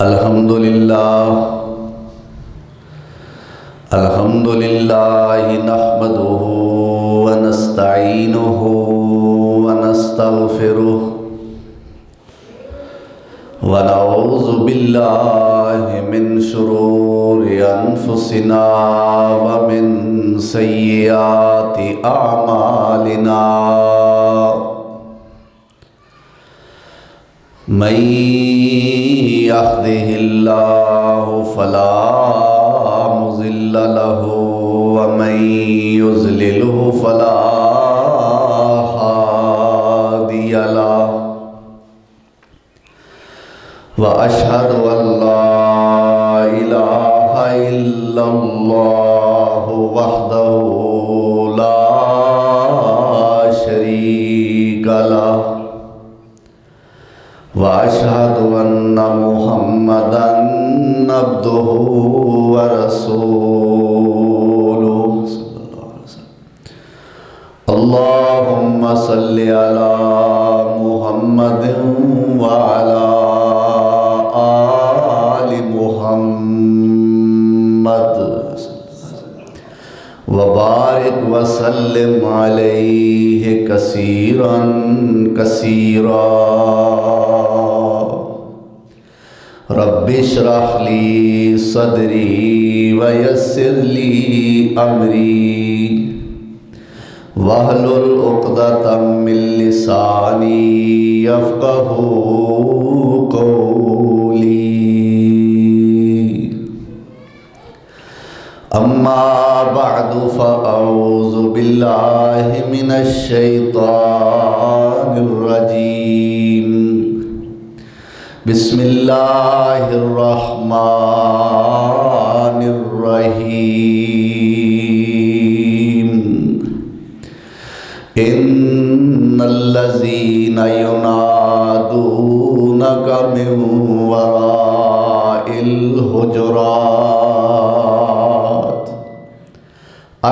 الحمدللہ نحمدہ ونستعینہ ونستغفرہ ونعوذ باللہ من شرور انفسنا ومن سیئات اعمالنا من يهده الله فلا مضل له ومن يضلله فلا هادي له وأشهد أن لا إله إلا الله وحده لا شريك له وأشهد أن محمدًا عبده ورسوله اللهم صل على محمد وعلى آل محمد وبارك وسلم عليه كثيرا كثيرا رب اشرح لي صدري ويسر لي أمري واحلل عقدة من لساني يفقهوا قولي أما بعد فأعوذ بالله من الشيطان الرجيم بسم اللہ الرحمن الرحیم ان الذین ینادونک من وراء الحجرات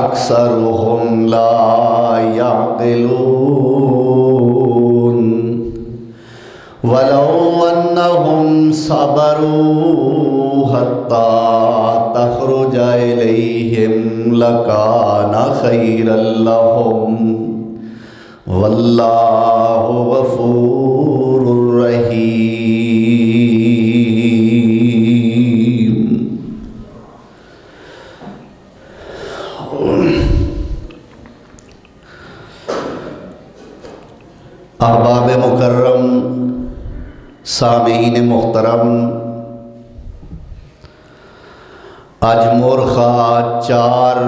اکثرهم لا یعقلون وَلَوْ أَنَّهُمْ صَبَرُوا حَتَّى تَخْرُجَ إِلَيْهِمْ لَكَانَ خَيْرًا لَهُمْ وَاللَّهُ غَفُورٌ رَحِيمٌ احباب مکرم، سامعین محترم، آج مورخہ 4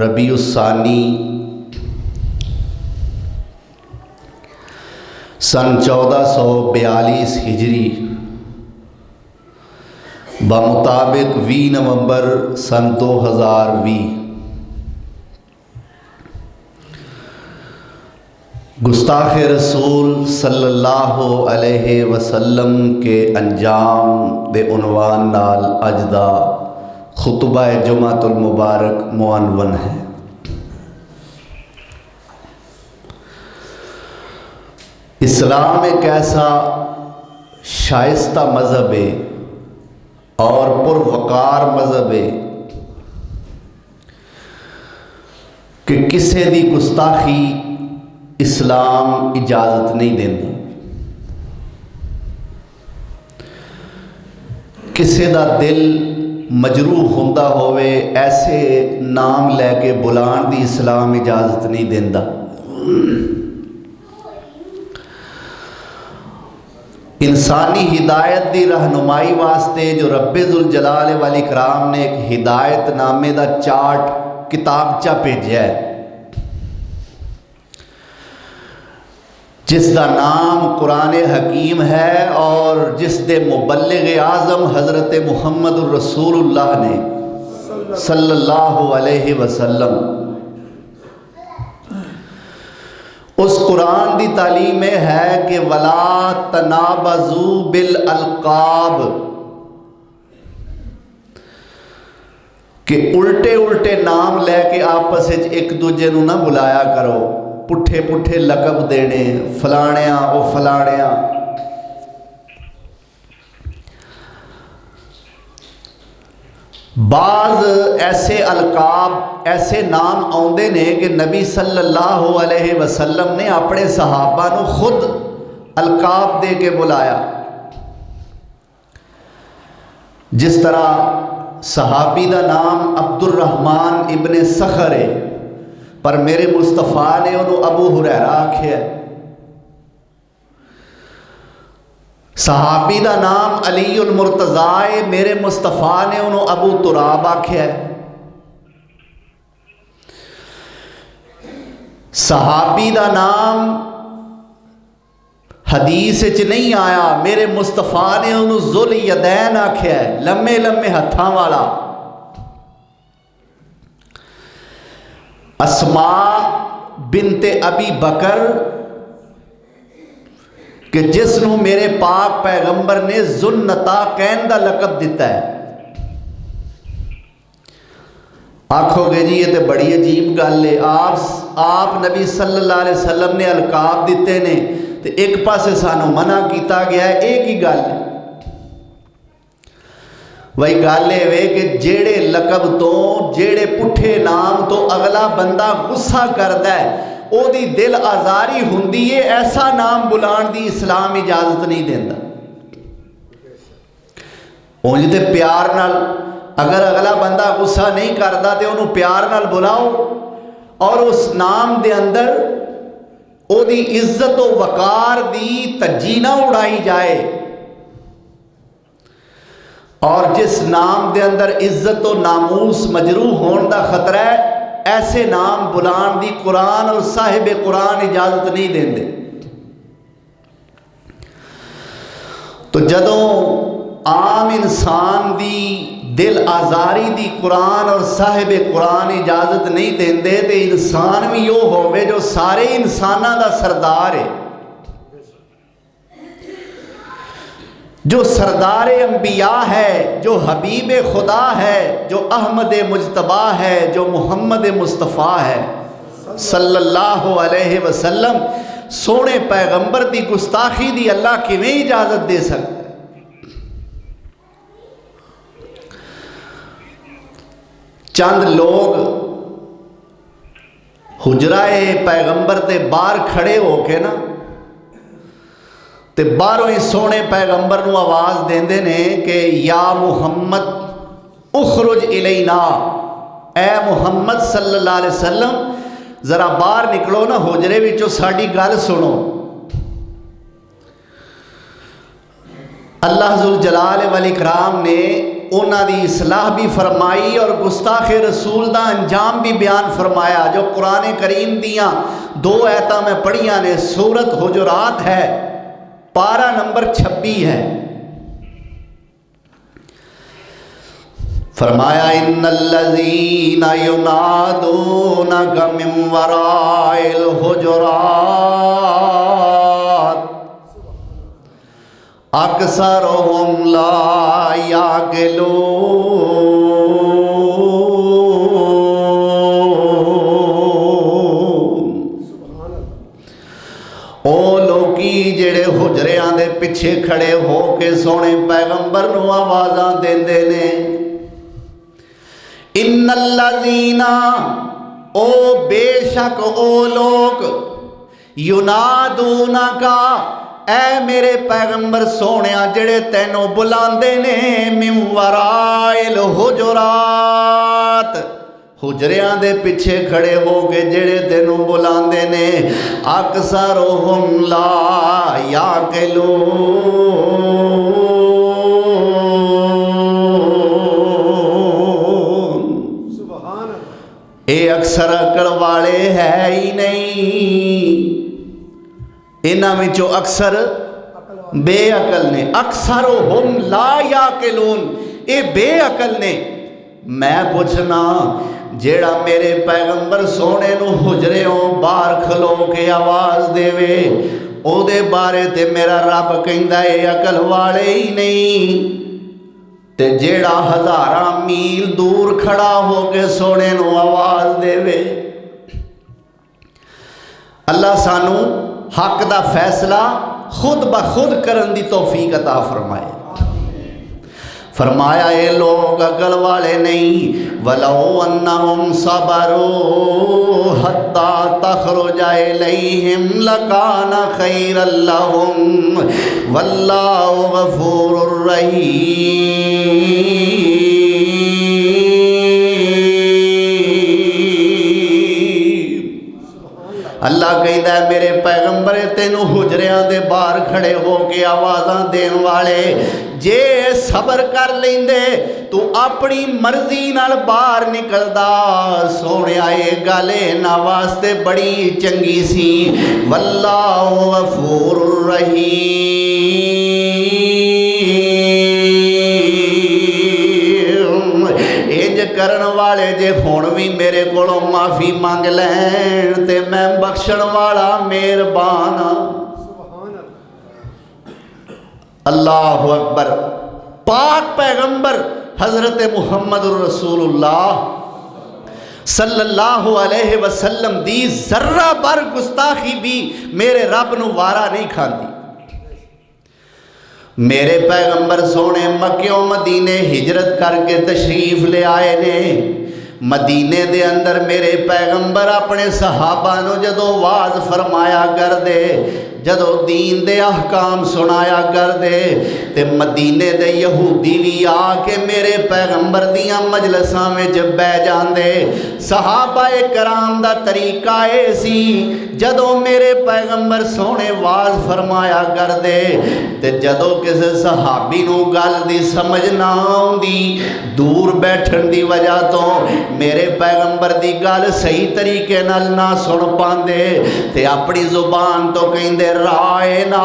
ربیع الثانی سن 1442 ہجری بمطابق 20 نومبر سن 2020 گستاخ رسول صلی اللہ علیہ وسلم کے انجام دے عنوان نال اج دا خطبہ جمعۃ المبارک معنون ہے۔ اسلام ایک ایسا شائستہ مذہب ہے اور پروقار مذہب ہے کہ کسے دی گستاخی اسلام اجازت نہیں دینا، کسی دا دل مجروح ہوندا ہوئے ایسے نام لے کے بلان دی اسلام اجازت نہیں دینا۔ انسانی ہدایت دی رہنمائی واسطے جو رب ذوالجلال والاکرام نے ایک ہدایت نامے دا چارٹ کتابچہ بھیجا ہے جس دا نام قرآن حکیم ہے اور جس دے مبلغ اعظم حضرت محمد الرسول اللہ نے صلی اللہ علیہ وسلم اس قرآن دی تعلیم میں ہے کہ وَلَا تَنَابَزُوا بِالْأَلْقَابِ، کہ الٹے الٹے نام لے کے آپس ایک دوجے نو نہ بلایا کرو، پٹھے پٹھے لقب دینے، فلانیاں او فلانیاں۔ بعض ایسے القاب ایسے نام آندے نے کہ نبی صلی اللہ علیہ وسلم نے اپنے صحابہ نو خود القاب دے کے بلایا. جس طرح صحابی دا نام عبد الرحمن ابن سخر ہے پر میرے مصطفیٰ نے انہوں ابو ہریرہ آکھیا ہے. صحابی دا نام علی المرتضیٰ ہے، میرے مصطفیٰ نے انہوں ابو تراب آکھیا ہے. صحابی دا نام حدیث وچ نہیں آیا، میرے مصطفیٰ نے انہوں ذل یدین آکھیا ہے، لمے لمے ہتھاں والا. اسماء بنت ابی بکر کہ جس نو میرے پاک پیغمبر نے ذوالنطاقین دا لقب دیتا ہے. آکھو گے جی یہ تے بڑی عجیب گل ہے، آپ نبی صلی اللہ علیہ وسلم نے القاب دیتے نے تے ایک پاسے سانو منع کیتا گیا ہے. ایک ہی گل ہے، وہی گل ہے کہ جیڑے لقب تو جیڑے پٹھے نام تو اگلا بندہ غصہ کرتا ہے او دی دل آزاری ہوندی ہے، ایسا نام بلان دی اسلام اجازت نہیں دیندہ. اونج تے پیار نال اگر اگلا بندہ غصہ نہیں کرتا تے انہوں پیار نال بلاؤ اور اس نام دے اندر او دی عزت و وقار دی تجینہ اڑائی جائے. اور جس نام دے اندر عزت و ناموس مجروح ہون دا خطرہ ہے ایسے نام بلان دی قرآن اور صاحب قرآن اجازت نہیں دیں دے. تو جدوں عام انسان دی دل آزاری دی قرآن اور صاحب قرآن اجازت نہیں دیں دے تے انسان بھی یوں ہوئے جو سارے انسانہ دا سردار ہے، جو سردار انبیاء ہے، جو حبیب خدا ہے، جو احمد مجتبیٰ ہے، جو محمد مصطفیٰ ہے صلی اللہ علیہ وسلم. سونے پیغمبر دی گستاخی دی اللہ کیویں اجازت دے سکتا ہے؟ چند لوگ حجرہ پیغمبر تے باہر کھڑے ہو کے نا تے باہروں ہی سونے پیغمبر نو آواز دیندے نے کہ یا محمد اخرج الینا، اے محمد صلی اللہ علیہ وسلم ذرا باہر نکلو نا حجرے وچوں ساڈی گل سنو. اللہ ذوالجلال والاکرام نے انہاں دی اصلاح بھی فرمائی اور گستاخ رسول دا انجام بھی بیان فرمایا. جو قرآن کریم دیاں 2 آیتاں میں پڑھیاں نے، سورت حجرات ہے، پارہ نمبر 26 ہے. فرمایا ان الذین ینادونک من وراء الحجرات اکثرهم لا یعقلون. او لوکی جڑے حجریاں دے پیچھے کھڑے ہو کے سونے پیغمبر نو آوازاں دیندے نے، ان الذین او بے شک او لوگ، ینادونکا اے میرے پیغمبر سونیاں جڑے تینوں بلاندے نے، من وراء الحجرات حجریاں دے پیچھے کھڑے ہو کے جڑے تینوں بلاندے نے، اکثرهم لا یعقلون. اے اکثر عقل والے ہے ہی نہیں، انہاں وچوں اکثر بے عقل نے. اکثرهم لا یعقلون، اے بے عقل نے. میں پوچھنا جیڑا میرے پیغمبر سونے نو حجریوں باہر کھلو کے آواز دے وے او دے بارے تے میرا رب کہندا اے عقل والے ہی نہیں، تے جیڑا ہزاراں میل دور کھڑا ہو کے سونے نو آواز دے وے. اللہ سانو حق دا فیصلہ خود بخود کرن دی توفیق عطا فرمائے. فرمایا یہ لوگ عقل والے نہیں. وَلَوْ أَنَّهُمْ صَبَرُوا حَتَّى تَخْرُجَ إِلَيْهِمْ لَكَانَ خَيْرًا لَهُمْ وَاللَّهُ غَفُورٌ رَحِيمٌ. اللہ کہتا ہے میرے پیغمبر تینوں حجریاں دے باہر کھڑے ہو کے آوازاں دین والے جے صبر کر لیندے تو اپنی مرضی نال باہر نکلدا. سونے آئے گالے نا واسطے بڑی چنگی سی. واللہ غفور رحیم. انج کرن والے جے ہون بھی میرے کولوں معافی مانگ لین تے میں بخشن والا مہربان. اللہ اکبر. پاک پیغمبر حضرت محمد رسول اللہ صلی اللہ علیہ وسلم دی ذرہ بر گستاخی بھی میرے رب نو وارا نہیں کھاندی. میرے پیغمبر سونے مکیوں مدینے ہجرت کر کے تشریف لے آئے نے. مدینے دے اندر میرے پیغمبر اپنے صحابہ نو جدو واز فرمایا کر دے جدو دین دے احکام سنایا کر دے تے مدینے دے یہودی بھی آ کے میرے پیغمبر دیاں مجلساں میں جب بے جان دے. صحابہ کرام دا طریقہ ایسی جدو میرے پیغمبر سونے واز فرمایا کر دے تے جدو کسے صحابی نو گل دی سمجھ نہ آؤندی دور بیٹھن دی وجہ تو میرے پیغمبر دی گل صحیح طریقے نال نہ سن پاندے تے اپنی زبان تو کہندے رائنا.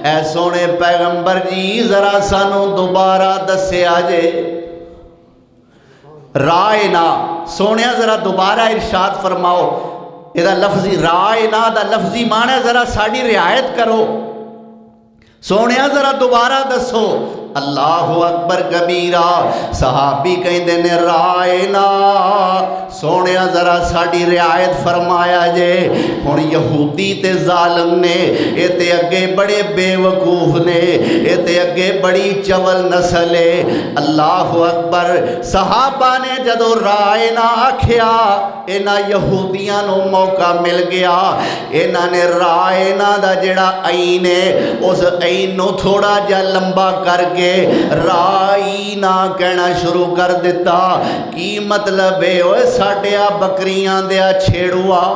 اے سونے پیغمبر جی ذرا سانو دوبارہ دسے آجے. رائنا سونے ذرا دوبارہ ارشاد فرماؤ. یہ لفظی رائنا دا لفظی معنی ذرا ساڑی رعایت کرو. سونے ذرا دوبارہ دسو. اللہ اکبر کبیرہ. صحابی کہندے نے رائنا سونے ذرا ساڑی رعایت فرمایا جے. ہن یہودی تے ظالم نے اے تے اگے بڑے بے وقوف نے اے تے اگے بڑی چول نسل ہے. اللہ اکبر. صحابہ نے جدو رائنا آکھیا اینا یہودیاں نو موقع مل گیا. اینا نے رائنا دا جڑا عین ہے اس عین نو تھوڑا جا لمبا کر کے رائی نہ کہنا شروع کر دیتا. کی مطلب ہے اوہ ساڑھیا بکریاں دیا چھیڑوا.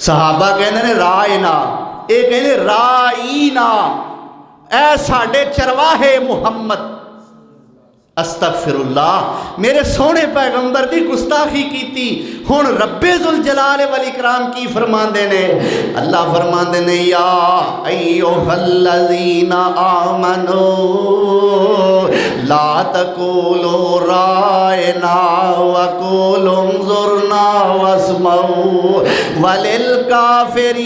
صحابہ کہنے نے رائی نہ اے کہنے رائی نہ اے ساڑھے چرواہے محمد. استغفر اللہ. میرے سونے پیغمبر دی گستاخی کیتی. ہن رب ذوالجلال والاکرام کی فرماندے نے. اللہ فرماندے نے یا ایوہ الذین آمنوا لا تقولوا رائنا وقولوا انظرنا واسمعوا وللکافرین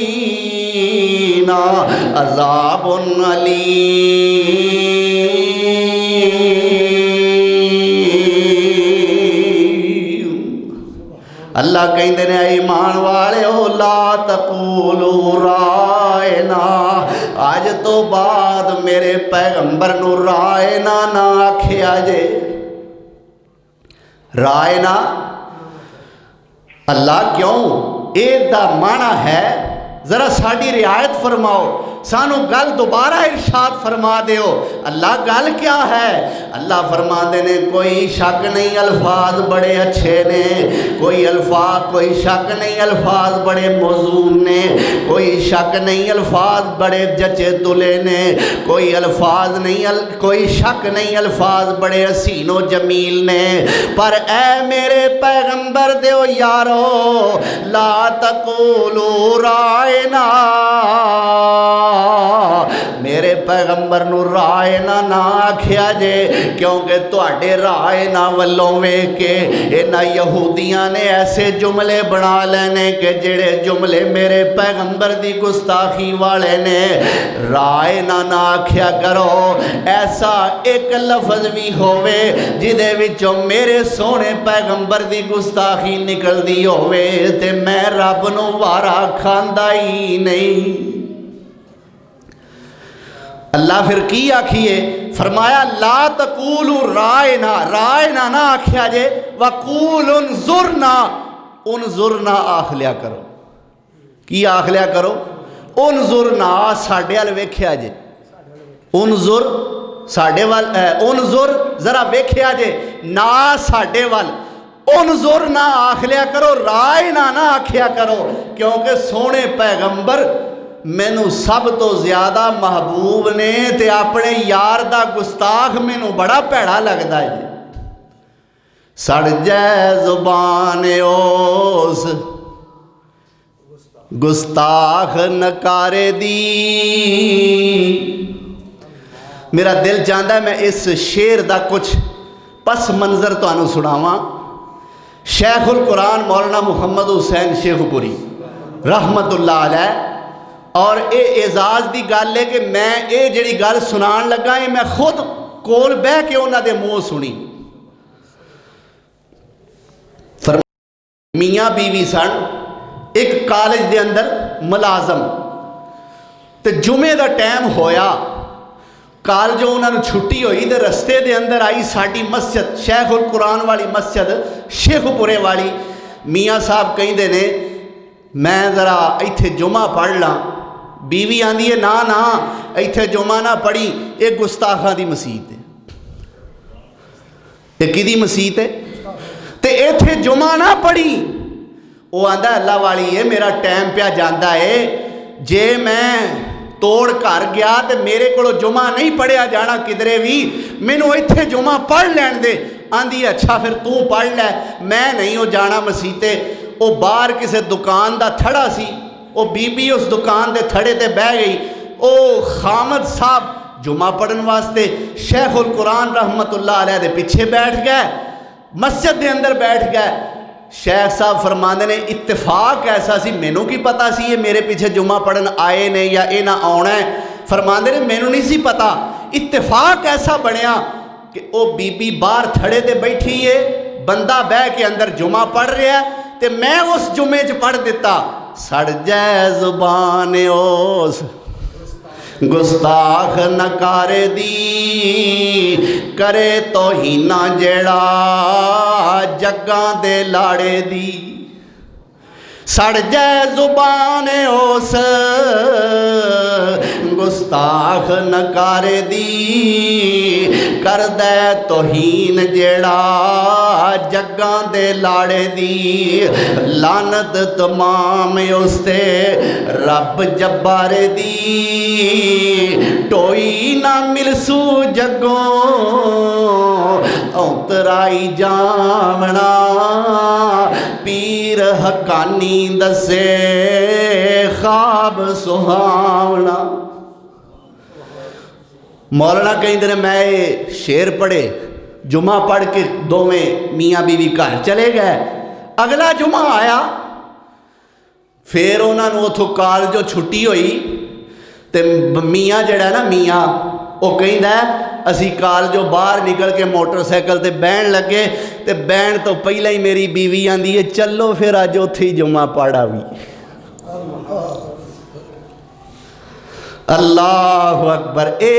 عذاب علیم. اللہ کہندے نے ایمان والے ہو لا تقولوا رائنا. آج تو بعد میرے پیغمبر نو رائنا نہ آکھیا جے. رائنا اللہ کیوں اے دا معنی ہے ذرا ساڑی رعایت فرماؤ. سانو گل دوبارہ ارشاد فرما دیو. اللہ گل کیا ہے؟ اللہ فرما دینے کوئی شک نہیں الفاظ بڑے اچھے نے. کوئی شک نہیں الفاظ بڑے موزون نے. کوئی شک نہیں الفاظ بڑے جچے تلے نے. کوئی شک نہیں الفاظ بڑے حسین و جمیل نے. پر اے میرے پیغمبر دیو یارو لا تقولوا رائنا. میرے پیغمبر نو رائنا نہ آکھیا جے کیونکہ تواڈے رائنا ولوں ویکھ کے انہاں یہودیاں نے ایسے جملے بنا لینے کہ جڑے جملے میرے پیغمبر دی گستاخی والے نے. رائنا نہ آکھیا کرو. ایسا ایک لفظ بھی ہووے جدے وچوں میرے سونے پیغمبر دی گستاخی نکل دی ہووے تے میں رب نو وارا کھاندا ہی نہیں. اللہ پھر کی آکھیے؟ فرمایا لا تقولوا رائنا، رائنا نہ آکھیا جے، وقولوا انظرنا، انظرنا آکھ لیا کرو۔ کی آکھ لیا کرو؟ انظرنا، ساڈے وال ویکھیا جے، انظر ساڈے وال، انظر ذرا ویکھیا جے، نا ساڈے وال، انظرنا آکھ لیا کرو، رائنا نہ آکھیا کرو، کیونکہ سونے پیغمبر مینوں سب تو زیادہ محبوب نے تے اپنے یار دا گستاخ مینوں بڑا پیڑا لگدا ہے۔ سڑ جائے زبان اوس گستاخ نکارے دی۔ میرا دل چاہتا ہے میں اس شعر دا کچھ پس منظر تانوں سناواں۔ شیخ القرآن مولانا محمد حسین شیخ پوری رحمت اللہ علیہ، اور اے اعزاز دی گل ہے کہ میں اے جڑی گل سنان لگا ہے میں خود کول بہ کے انہاں دے منہ سنی۔ میاں بیوی سن، ایک کالج دے اندر ملازم، تے جمعے دا ٹائم ہویا، کالجوں انہاں نوں چھٹی ہوئی تے رستے دے اندر آئی ساڈی مسجد، شیخ القرآن والی مسجد شیخ پورے والی۔ میاں صاحب کہندے نے میں ذرا ایتھے جمعہ پڑھ لاں، بیوی آندی ہے نا نا ایتھے جمعہ نہ پڑھی، ایک گستاخاں دی مسیت ہے۔ ایک کی دی مسیت ہے تے ایتھے جمعہ نہ پڑھی۔ وہ آندہ اللہ والی ہے میرا ٹائم پیا جاندہ ہے، جے میں توڑ کر گیا تے میرے کو جمعہ نہیں پڑھیا جانا کدرے بھی، مینوں ایتھے جمعہ پڑھ لین دے۔ آندھی اچھا پھر تو پڑھ لے، میں نہیں ہو جانا مسیتے۔ وہ باہر کسے دکان دا تھڑا سی، وہ بی بی اس دکان دے تھڑے تے بہ گئی، او خامد صاحب جمعہ پڑھن واسطے شیخ القرآن رحمت اللہ علیہ دے پیچھے بیٹھ گئے، مسجد دے اندر بیٹھ گئے۔ شیخ صاحب فرماندے نے اتفاق ایسا سی، مینوں کی پتا سی یہ میرے پیچھے جمعہ پڑھن آئے نے یا اے نہ آنا ہے؟ فرماندے نے مینوں نہیں سی پتا، اتفاق ایسا بنیا کہ او بی بی باہر تھڑے تے بیٹھی ہے، بندہ بہ کے اندر جمعہ پڑھ رہا ہے تے میں اس جمعے چ پڑھ دیتا۔ سڑ جائے زبان اوس گستاخ نکارے دی، کرے توہین جیڑا جگاں دے لاڑے دی۔ سڑ جائے زبان اوس گستاخ نکارے دی، کر دے توہین جیڑا جگاں دے لاڑے دی۔ لعنت تمام اس تے رب جبارے دی، ٹوئی نہ ملسو جگوں اترائی جامنا، پیر حقانی دسے خواب سہاونا۔ مولانا کہیں دن میں شعر پڑھے، جمعہ پڑھ کے دوویں میاں بیوی گھر چلے گئے۔ اگلا جمعہ آیا، پھر انہوں نے اتھوں کالجوں چھٹی ہوئی تے میاں جڑا ہے نا میاں وہ کہندا ہے اسی کالجوں باہر نکل کے موٹر سائیکل تے بہن لگے تے بہن تو پہلے ہی میری بیوی آندی ہے چلو پھر اج اوتھے ہی جمعہ پڑھ آوی۔ اللہ اکبر، اے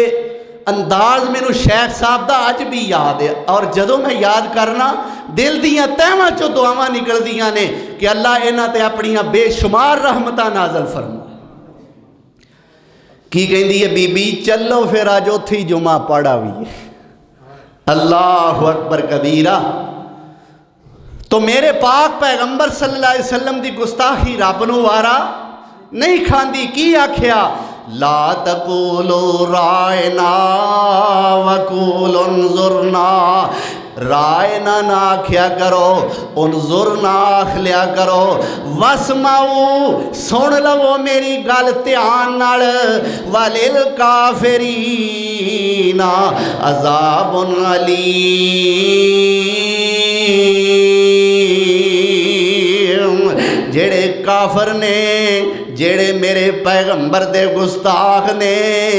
انداز مینوں شیخ صاحب دا اج بھی یاد ہے، اور جدوں میں یاد کرنا دل دیاں تہواں چوں دعاواں نکل دیاں نے کہ اللہ انہاں تے اپنیاں بے شمار رحمتاں نازل فرما۔ کی کہندی ہے بی بی چلو پھر اج اوتھے ہی جمعہ پڑھ آوی۔ اللہ اکبر کبیرہ۔ تو میرے پاک پیغمبر صلی اللہ علیہ وسلم دی گستاخی رب نو وارا نہیں کھاندی، کی آکھیا؟ لا تقولوا رائنا وقولوا انظرنا، رائنا نہ آکھیا کرو، انظرنا آکھ لیا کرو، واسمعوا سن لو میری گل دھیان نال، وللکافرین عذاب علیم۔ جڑے کافر نے، جڑے میرے پیغمبر دے گستاخ نے،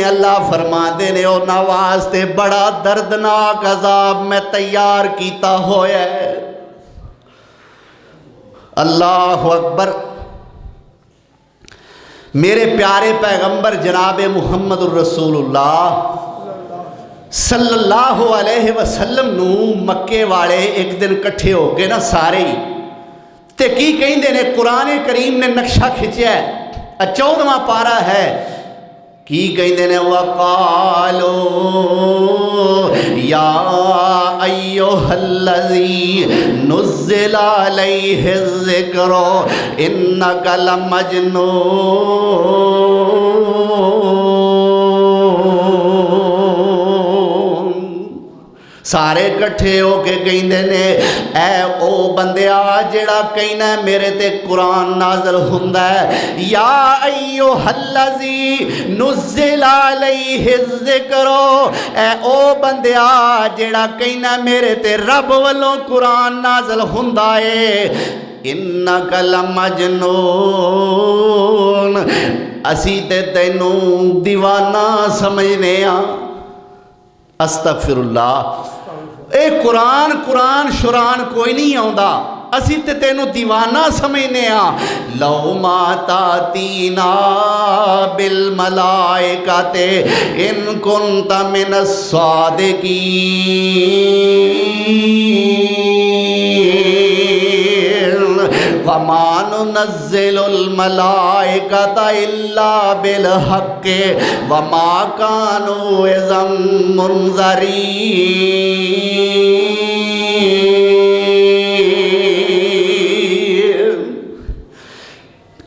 اللہ فرماندے نے انہاں واسطے بڑا دردناک عذاب میں تیار کیتا ہویا ہے۔ اللہ اکبر۔ میرے پیارے پیغمبر جناب محمد الرسول اللہ صلی اللہ علیہ وسلم نو مکے والے ایک دن کٹھے ہو کے نا سارے ہی تے کی کہیں نے قرآن کریم نے نقشہ کھچیا ہے 14واں پارہ ہے کی کہیں نے وَقَالُوا يَا أَيُّهَا الَّذِي نُزِّلَ عَلَيْهِ الذِّكْرُ إِنَّكَ لَمَجْنُونَ سارے کٹھے ہو کے کہیں نے اے او بندیا جڑا کہنا ہے میرے تے قرآن نازل ہوندا ہے یا ایھا الذی نزل علیہ الذکر اے او بندیا جڑا کہنا ہے میرے تے رب والوں قرآن نازل ہوندا ہے انک لمجنون اسی تے تینوں دیوانہ سمجھنے ہاں استغفر اللہ اے قرآن شران کوئی نہیں آندا اسی تے تینوں دیوانہ سمجھنے ہاں لو ما تاتینا بالملائکۃ ان کنت من الصادقین وما ننزل الملائکۃ الا بالحق وما كانوا اذا منذرین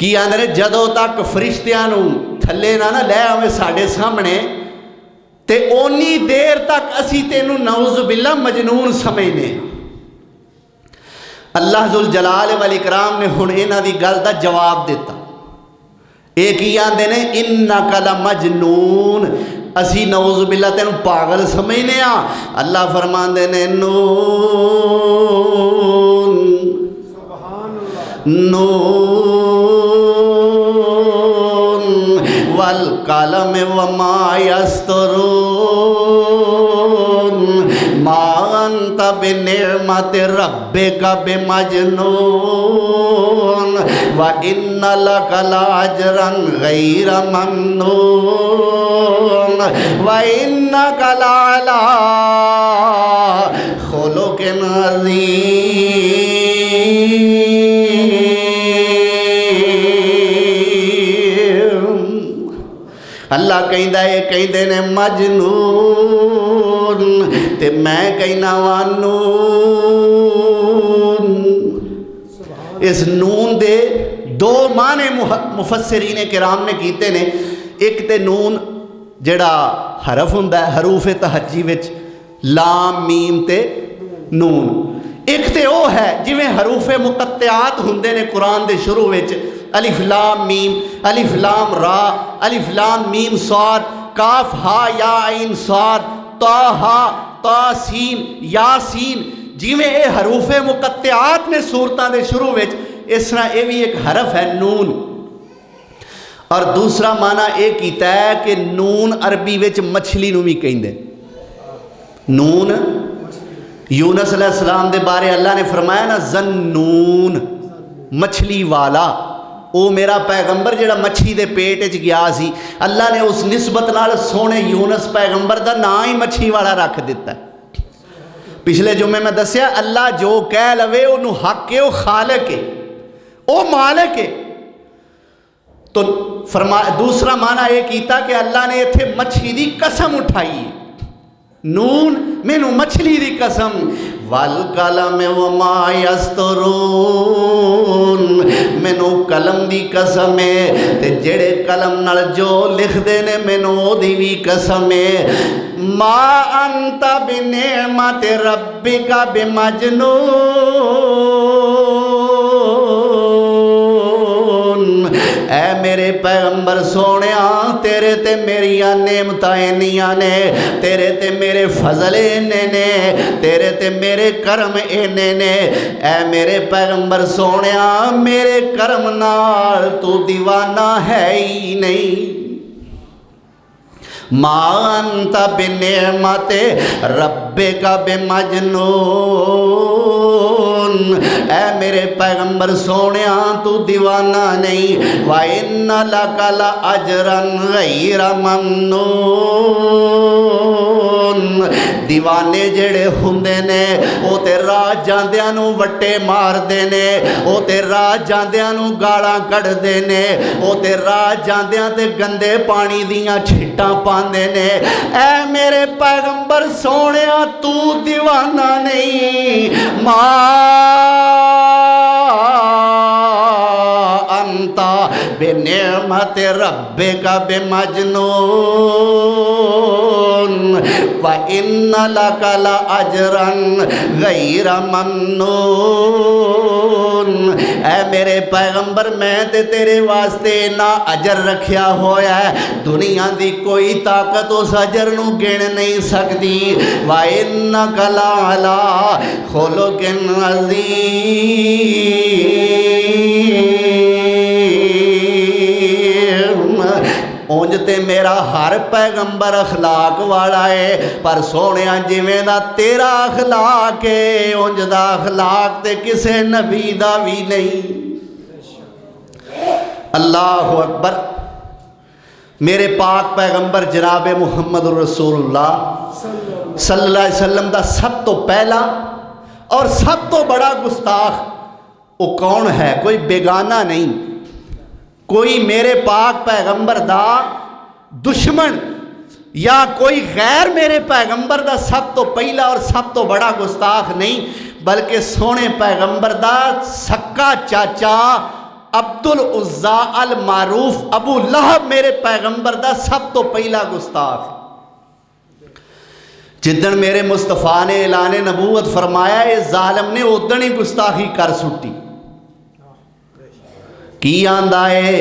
کی آندھنے جدوں تک فرشتیاں نو تھلے نہ لے آویں ساڑھے سامنے تے اونی دیر تک اسی تینوں نعوذ باللہ مجنون سمجھنے اللہ ذوالجلال والاکرام نے ہن انہاں دی گل دا جواب دیتا ایک ہی آندے نے انک لمجنون اسی نعوذ باللہ تینوں پاگل سمجھنے ہاں اللہ فرماندے نے نون والقلم وما یسطرون ما انت بنعمت ربک بمجنون وان لک لاجرا غیر ممنون وانک لعلی خلق عظیم اللہ کہندا ہے کہندے نے مجنون تے میں کہنا وا نون اس نون دے دو معنی مفسرین کرام نے کیتے نے ایک تے نون جڑا حرف ہوندا ہے حروف تہجی وچ لام میم تے نون ایک تے او ہے جویں حروف مقطعات ہوندے نے قرآن دے شروع وچ الف لام میم الف لام را الف لام میم صاد کاف ہا یا عین صاد تا ہا تا سین یا سین جویں اے حروف مقطعات نے سورتاں دے شروع وچ اس طرح اے بھی ایک حرف ہے نون اور دوسرا معنی اے کیتا ہے کہ نون عربی وچ مچھلی نو بھی کہندے نون یونس علیہ السلام دے بارے اللہ نے فرمایا نا ذنون مچھلی والا او میرا پیغمبر جڑا مچھلی دے پیٹ وچ گیا سی اللہ نے اس نسبت نال سونے یونس پیغمبر دا نام ہی مچھلی والا رکھ دیتا ہے پچھلے جمعے میں دسیا اللہ جو کہہ لوے انہوں حق ہے او خالق ہے او مالک ہے تو دوسرا معنی یہ کیتا کہ اللہ نے اتھے مچھلی دی قسم اٹھائی نون مینو مچھلی دی قسم والقلم وما یسطرون مینو قلم دی قسم ہے تے جڑے قلم نال جو لکھ دے نے مینو دی بھی قسم ہے ما انت بنعمت ربک بمجنون اے میرے پیغمبر سونیا تیرے تے میری نعمتیں نیاں نے تیرے تے میرے فضل اینے نے تیرے تے میرے کرم اینے نے اے میرے پیغمبر سونیا میرے کرم نال تو دیوانہ ہے ہی نہیں ما انت بنعمت ربک بمجنون، اے میرے پیغمبر سونیا تو دیوانہ نہیں، وَإِنَّ لَكَ لَأَجْرًا غَيْرَ مَمْنُونَ، دیوانے جڑے ہوندے نے او تے راہ جاندیاں نو وٹے مار دے نے، او تے راہ جاندیاں نو گالاں کڈ دے نے، او تے راہ جاندیاں تے گندے پانی دیاں چھٹاں پاندے نے، اے میرے پیغمبر سونیا تو دیوانہ نہیں، ما انتا بنعمت ربک بمجنون، وَإِنَّ لَكَ لَأَجْرًا غَيْرَ مَمْنُونَ، اے میرے پیغمبر میں تے تیرے واسطے نہ اجر رکھیا ہویا ہے، دنیا دی کوئی طاقت اس اجر نو گن نہیں سکتی، وَإِنَّكَ لَعَلَىٰ خُلُقٍ عَظِيمٍ، اونج تے میرا ہر پیغمبر اخلاق والا ہے، پر سونیا جویں دا تیرا اخلاق ہے اونج دا اخلاق تے کسے نبی دا بھی نہیں۔ اللہ اکبر۔ میرے پاک پیغمبر جناب محمد رسول اللہ صلی اللہ علیہ وسلم دا سب تو پہلا اور سب تو بڑا گستاخ وہ کون ہے؟ کوئی بیگانہ نہیں، کوئی میرے پاک پیغمبر دا دشمن یا کوئی غیر میرے پیغمبر دا سب تو پہلا اور سب تو بڑا گستاخ نہیں، بلکہ سونے پیغمبر دا سکا چاچا عبدالعزا المعروف ابو لہب میرے پیغمبر دا سب تو پہلا گستاخ۔ جدن میرے مصطفیٰ نے اعلان نبوت فرمایا اس ظالم نے ادن ہی گستاخی کر سٹی۔ کی آندہ ہے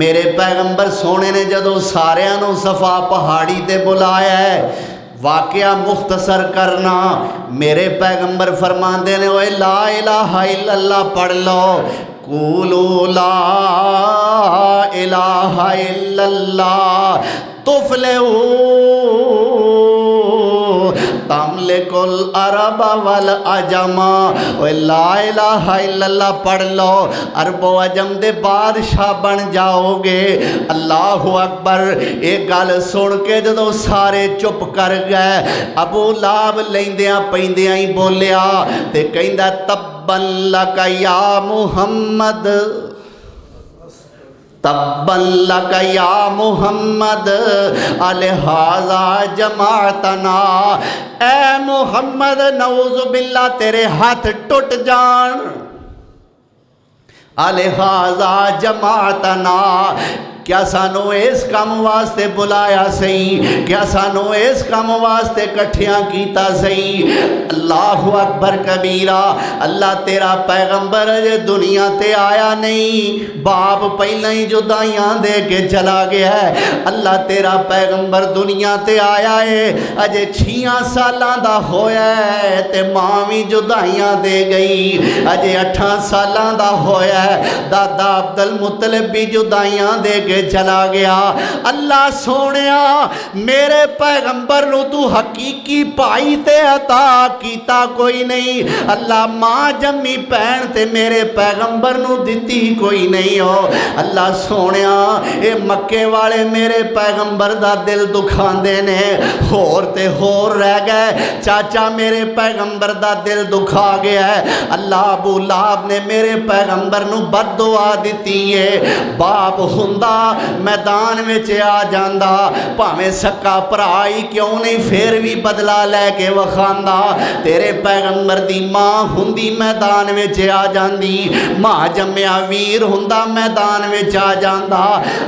میرے پیغمبر سونے نے جدو ساریاں نو صفا پہاڑی تے بلایا ہے، واقعہ مختصر کرنا، میرے پیغمبر فرماندے نے اوے لا الہ الا اللہ پڑھ لو، قولوا لا الہ الا اللہ تفلحوا تملک العرب والعجم، لا الہ الا اللہ پڑھ لو عرب و عجم دے بادشاہ بن جاؤ گے۔ اللہ اکبر۔ ایک گل سن کے جدو سارے چپ کر گئے، ابو لہب لیندیاں پیندیاں ہی بولیا تے کہندا تبن لک یا محمد، تبن لک یا محمد الہذا جماعتنا، اے محمد نعوذ باللہ تیرے ہاتھ ٹوٹ جان، الہذا جماعتنا، کیا سانو اس کام واسطے بلایا سہی، کیا سانو اس کام واسطے کٹھیاں کیتا سہی۔ اللہ اکبر کبیرہ۔ اللہ تیرا پیغمبر اجے دنیا تے آیا نہیں، باپ پہلے ہی جدائیاں دے کے چلا گیا ہے۔ اللہ تیرا پیغمبر دنیا تے آیا ہے اجے 6 سالاں دا ہویا ہے تے ماں بھی جدائیاں دے گئی، اجے 8 سالاں دا ہویا ہے دادا عبد المطلب بھی جدائیاں دے کے چلا گیا۔ اللہ سونیا میرے پیغمبر نو تو حقیقی پائی تے عطا کیتا کوئی نہیں، اللہ ماں جمی پہن تے میرے پیغمبر نو دتی کوئی نہیں ہو۔ اللہ سونیا اے مکے والے میرے پیغمبر دا دل دکھان دے نے، ہور تے ہور رہ گئے، چاچا میرے پیغمبر دا دل دکھا گیا ہے۔ اللہ ابو لہب نے میرے پیغمبر نو بد دعا دیتی ہے، باپ ہندا میدان میں آ جاندہ، پاویں سکا پرائی کیوں نہیں پھر بھی بدلہ لے کے وخاندہ، تیرے پیغمبر دی ماں ہندی میدان میں آ جاندی، ماں جمعہ ویر ہندہ میدان میں آ جاندہ۔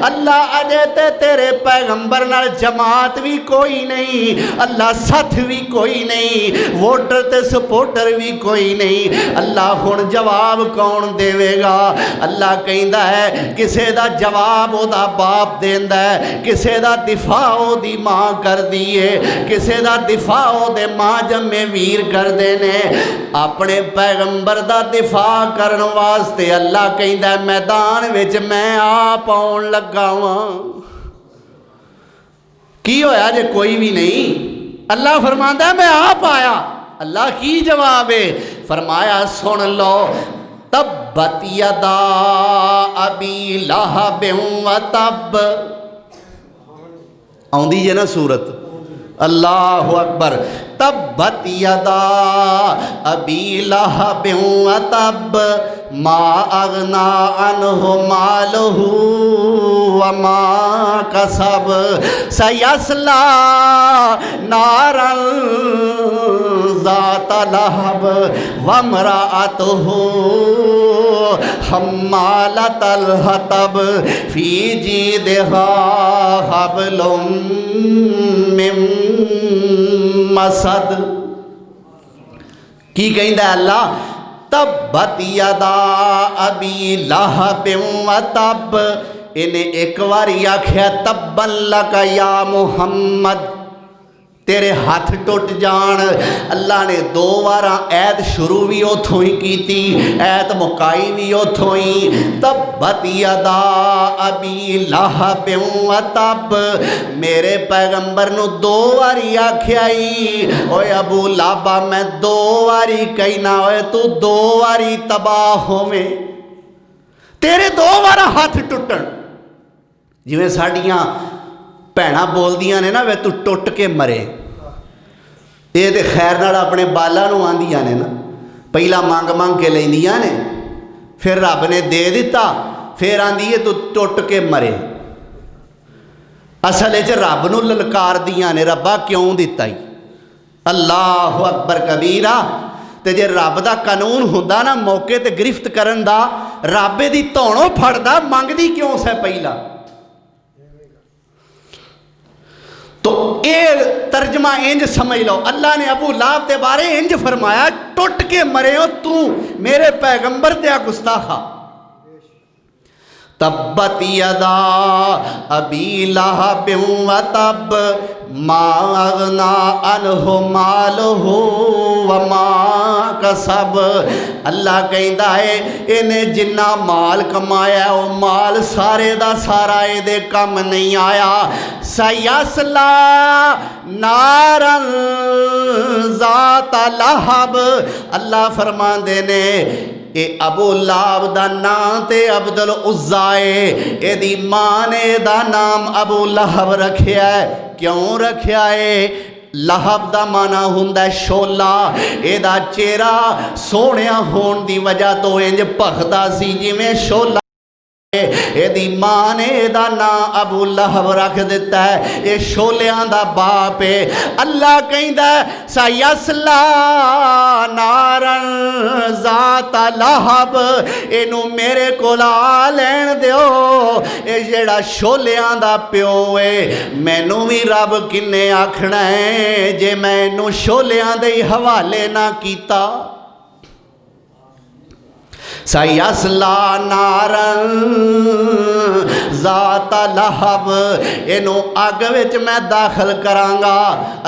اللہ اجے تے تیرے پیغمبر نال جماعت بھی کوئی نہیں، اللہ ساتھ بھی کوئی نہیں، ووٹر تے سپورٹر بھی کوئی نہیں۔ اللہ ہن جواب کون دے گا؟ اللہ کہندا ہے کسے دا جواب او دا باپ دیندا ہے، کسے دا دفاع او دی ماں کر دیئے، کسے دا دفاع او دے ماں جمع ویر کر دینے۔ اپنے پیغمبر دا دفاع کرن واسطے اللہ کہندا ہے میدان وچ میں آپ آن لگا ہاں۔ کی ہویا جے کوئی بھی نہیں؟ اللہ فرماتا ہے میں آپ آیا۔ اللہ کی جواب ہے؟ فرمایا سن لو، تبت یدا ابی لہب و تب، آؤندی جے نا سورت، اللہ اکبر، تبت یدا ابی لہب و تب ما اغنا عنہ مالہ وما کسب سیصلی نارا ذات لہب وامرأتہ حمالۃ الحطب فی جیدہا حبل من مسد۔ کی کہندہ اللہ؟ تبت یدا ابی لہب و تب، انہیں ایک واری آکھیا تبا لک یا محمد، تیرے ہاتھ ٹوٹ جان۔ اللہ نے دو وارا عید شروع بھی اتھوں ہی کیتی، عید مکائی بھی اتھوں ہی۔ تبت یدا ابی لہب و تب، میرے پیغمبر نو دو واری آکھیا ہی اوے ابو لہب میں دو واری کہنا ہوئے تو دو واری تباہ ہوئے، تیرے دو وارا ہاتھ ٹوٹن۔ جویں ساڑیاں بھیناں بول دیاں نے نا وے تو ٹوٹ کے مرے، یہ تے خیر نال اپنے بالا نو آندیاں نے نا، پہلا مانگ مانگ کے لیندیاں نے، پھر رب نے دے دیتا، پھر آندی ہے تو ٹوٹ کے مرے۔ اصل ہے رب نو للکار دیاں نے، ربا کیوں دیتا ہی؟ اللہ اکبر کبیرہ۔ تے جے رب دا قانون ہوندا نا موقع تے گرفت کرن دا، رب دی تونوں پھڑ دا، مانگ دی کیوں سے پہلا؟ تو اے ترجمہ انج سمجھ لو، اللہ نے ابو لہب تے بارے انج فرمایا ٹوٹ کے مرے ہو تو میرے پیغمبر دیا گستاخا۔ تبت یدا ابی لہب و تب ما اغنا عنہ مالہ وما کسب۔ اللہ کہندا ہے انہیں جنہ مال کمایا وہ مال سارے دا سارا اے دے کم نہیں آیا۔ سیصلی نارا ذات لہب، اللہ فرماندے نے اے ابو لہب دا نام تے عبد العزائے، اے دی ماں نے دا نام ابو لہب رکھیا ہے۔ کیوں رکھیا ہے؟ لہب دا مانا ہوندا شولا، اے دا چہرہ سونیا ہون دی وجہ تو انج پخدا سی جویں شولا۔ اے دی ماں نے دا نام ابو لہب رکھ دیتا ہے، اے شولیاں دا باپ ہے۔ اللہ کہندا ہے سیصلی نارا ذات لہب، اینو میرے کول آ لین دیو، اے جڑا شولیاں دا پیو ہے مینوں وی رب کنے آکھنا ہے جے مینوں شولیاں دے حوالے نہ کیتا۔ سیصلی نارا ذات لہب، اینو اگ وچ میں داخل کرانگا۔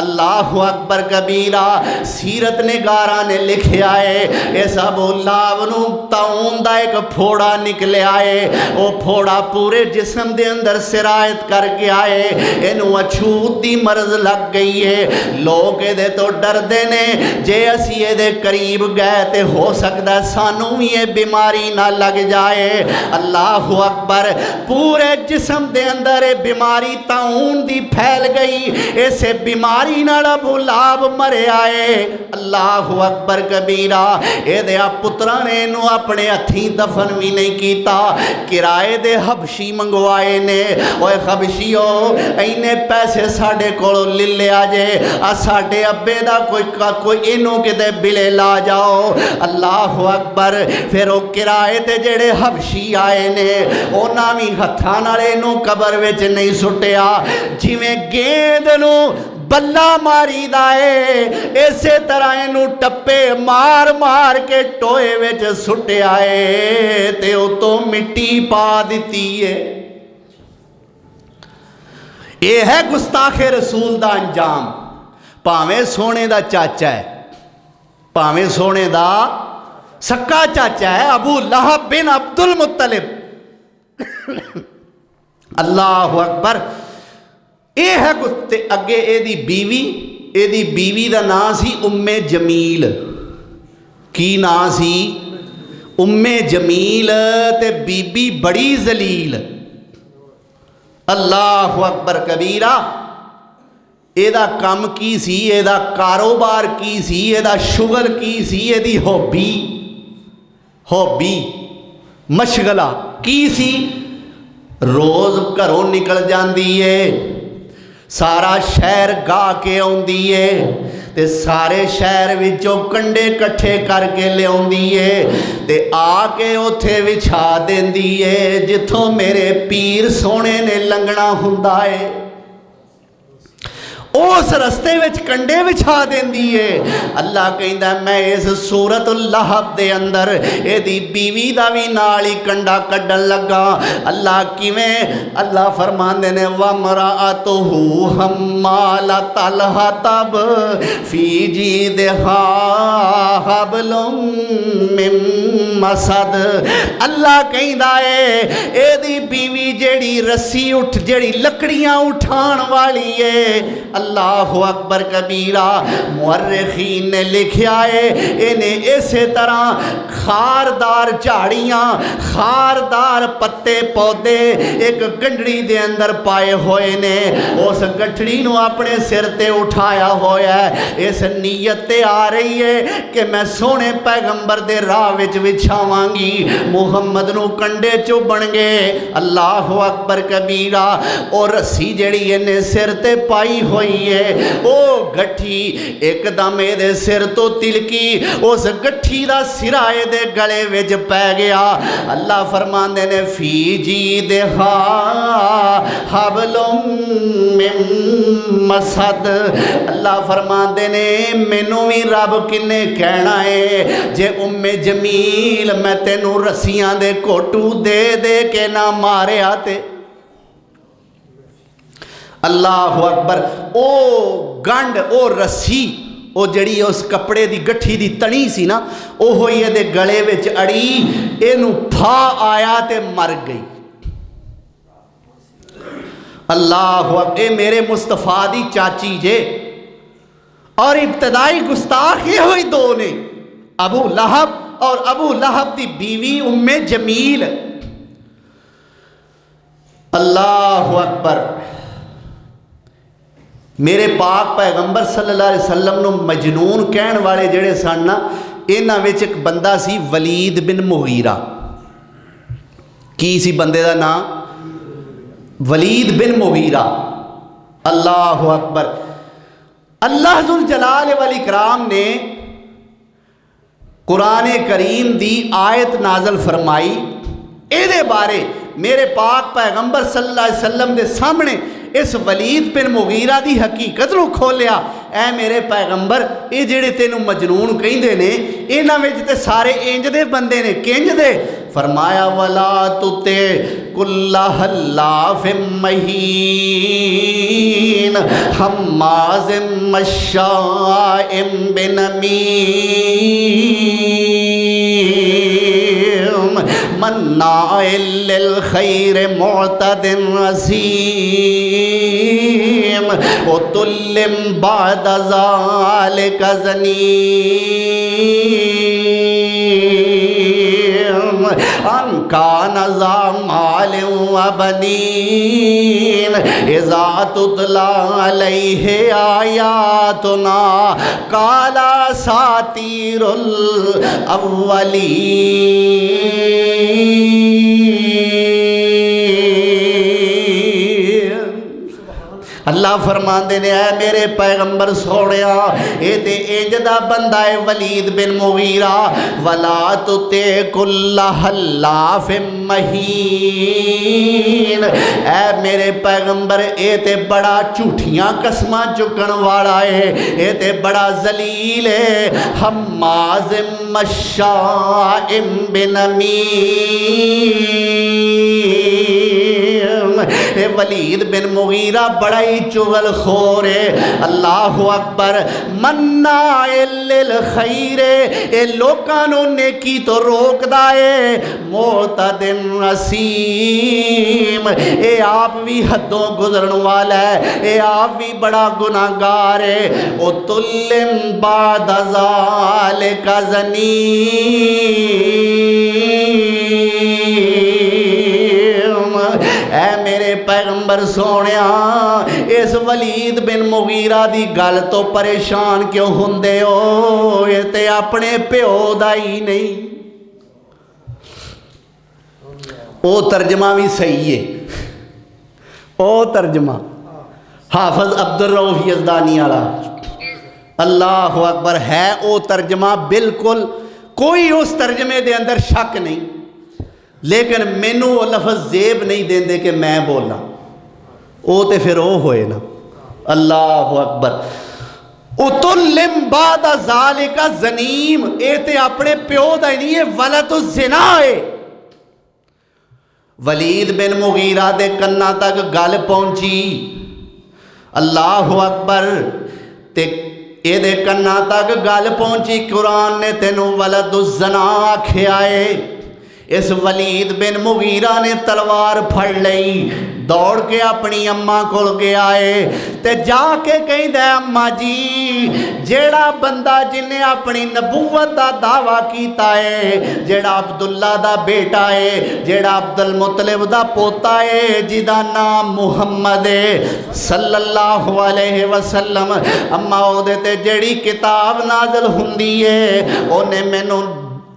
اللہ اکبر کبیرہ۔ سیرت نگاراں نے لکھیا ہے اس ابو لہب نو طاعون دا ایک پھوڑا نکلے آئے، وہ پھوڑا پورے جسم دے اندر سرایت کر کے آئے، اینو اچھوت دی مرض لگ گئی ہے۔ لوگ دے تو ڈر دینے جے اسی دے قریب گئے تے ہو سکتا ہے سانوں یہ بیماری نہ لگ جائے۔ اللہ اکبر۔ پورے جسم دے اندر بیماری طاعون دی پھیل گئی، اسے بیماری نہ ابو لہب مرے آئے۔ اللہ اکبر کبیرہ۔ اے دیا پترہ نے انہوں اپنے ہتھیں دفن بھی نہیں کیتا، کرائے دے حبشی منگوائے نے۔ اوے حبشیو اینے پیسے ساڑھے کولو لے لے آجے، ساڑھے ابے دا کوئی انہوں کے دے بلے لا جاؤ۔ اللہ اکبر۔ پھر وہ کرائے تے جڑے حبشی آئے نے اونا بھی ہتھاں نالے نو قبر وچ نہیں سٹیا، جویں گیند نو بلا ماری دائے اسے طرح انہوں ٹپے مار مار کے ٹوئے وچ سٹے آئے تے او تو مٹی پا دیتی ہے۔ یہ ہے گستاخ رسول دا انجام۔ پاویں سونے دا چاچا ہے، پاویں سونے دا سکا چاچا ہے، ابو لہب بن عبد المطلب۔ اللہ اکبر۔ یہ ہے تے اگے یہ بیوی دا نام سی اُمّے جمیل. کی نام سی؟ اُمّے جمیل. تے بی بی بڑی ذلیل. اللہ اکبر کبیرہ. یہ کم کی سی؟ یہ کاروبار کی سی؟ یہ شغل کی سی؟ یہ ہابی مشغلہ کی سی؟ روز گھروں نکل جاندی ہے، سارا شہر گا کے آندی ہے تے سارے شہر وچوں کنڈے کٹھے کر کے لے آندی ہے تے آ کے اوتھے وچھا دیندی ہے جتھوں میرے پیر سونے نے لنگنا ہوندا ہے. اس رستے وچ کنڈے وچھا دیندی ہے. اللہ کہندا میں اس سورۃ اللہب دے اندر ایدی بیوی دا بھی نال ہی کنڈا کڈن لگا. اللہ کیویں؟ اللہ فرماندے نے وَامْرَأَتُهُ حَمَّالَةَ الْحَطَبِ فِي جِیدِہَا حَبْلٌ مِّن مَّسَدٍ. اللہ کہندا ہے ایدی بیوی جیڑی رسی جیڑی لکڑیاں اٹھان والی ہے. اللہ اکبر کبیرہ. مورخین نے لکھیا ہے انہیں اسی طرح خاردار جھاڑیاں، خاردار پتے پودے ایک گنڈڑی دے اندر پائے ہوئے نے. اس گٹھڑی نو اپنے سر تے اٹھایا ہویا ہے. اس نیت تے آ رہی ہے کہ میں سونے پیغمبر دے راہ وچ وچھاواں گی، محمد نو کنڈے چبن گے. اللہ اکبر کبیرہ. اور رسی جڑی انہیں سر تے پائی ہوئی ہے او گٹھی ایک دم دے سر تو تلکی، اس گٹھی دا سرا دے گلے وچ پے گیا. اللہ فرماندے نے فی جیدہا حبل من مسد. اللہ فرماندے نے مینوں بھی رب کنے کہنا ہے جے اُمّے جمیل میں تینوں رسیاں دے کوٹو دے دے کے نہ ماریا تے. اللہ اکبر. او گنڈ او رسی او جڑی اس کپڑے دی گٹھی دی تنی سی نا او ہوئی دے گلے وچ اڑی، اینو پھا آیا تے مر گئی. اللہ اکبر. اے میرے مصطفیٰ دی چاچی جے. اور ابتدائی گستاخ یہ ہوئی دو نے، ابو لہب اور ابو لہب دی بیوی اُمّے جمیل. اللہ اکبر. میرے پاک پیغمبر صلی اللہ علیہ وسلم نو مجنون کہن والے جڑے سن نا انہاں وچ ایک بندہ سی ولید بن مغیرہ. کی سی بندے دا نام؟ ولید بن مغیرہ. اللہ اکبر. اللہ ذوالجلال والاکرام نے قرآن کریم دی آیت نازل فرمائی اے دے بارے. میرے پاک پیغمبر صلی اللہ علیہ وسلم دے سامنے اس ولید بن مغیرہ دی حقیقت نو کھولیا. اے میرے پیغمبر اے جڑے تینوں مجنون کہندے نے انہاں وچ تے سارے انج دے بندے نے. کنج دے؟ فرمایا ولا تُطِعْ كُلَّ حَلَّافٍ مَّهِينٍ حَمَّازٍ مَّشَّاءٍ بِنَمِيمٍ مناع للخير معتد عظيم عتل بعد ذلك زنيم ان كان ذا مال وبنين اذا تتلى عليه آياتنا قال اساطير الاولين. اللہ فرماندے نے اے میرے پیغمبر سوڑیا اے تے انج دا بندہ ہے ولید بن مغیرہ. ولا تُطِعْ كُلَّ حَلَّافٍ مَّهِينٍ. اے میرے پیغمبر اے تے بڑا جھوٹیاں قسماں چکن والا ہے، اے تے بڑا ذلیل ہے. حماز مشاء بنمیم. اے ولید بن مغیرہ بڑا ہی چغل خور ہے، اللہ اکبر، مناع للخیر، اے لوکاں نو نیکی تو روک دائے، معتد عصیم، اے آپ بھی حدوں گزرن والا ہے، اے آپ بھی بڑا گناہگار ہے، اتلم بعد ذالک زنیم، اے میرے پیغمبر سونیا اس ولید بن مغیرہ دی گل تو پریشان کیوں ہوندے ہو، یہ تے اپنے پیو دا ہی نہیں۔ او ترجمہ بھی صحیح ہے، او ترجمہ حافظ عبد الرؤف یزدانی والا، اللہ اکبر، ہے او ترجمہ بالکل، کوئی اس ترجمے دے اندر شک نہیں، لیکن مینوں وہ لفظ زیب نہیں دیندے کہ میں بولنا، او تے پھر او ہوئے نا، اللہ اکبر۔ اتلم بعد ذالک زنیم، اے تے اپنے پیو دا نہیں ہے، ولد الزنا ہے۔ ولید بن مغیرہ دے کنہ تک گل پہنچی، اللہ اکبر، تے اے دے کنہ تک گل پہنچی، قرآن نے تینوں ولد الزنا آکھیا ہے۔ اس ولید بن مغیرہ نے تلوار پھڑ لئی، دوڑ کے اپنی اماں کول گیا ہے، تے جا کے کہیں دے اماں جی، جیڑا بندہ جنہیں اپنی نبوت دا دعویٰ کیتا ہے، جیڑا عبداللہ دا بیٹا ہے، جیڑا عبد المطلب دا پوتا ہے، جدا نام محمد ہے صلی اللہ علیہ وسلم، اماں او دے تے جیڑی کتاب نازل ہوندی ہے، اونے مینوں،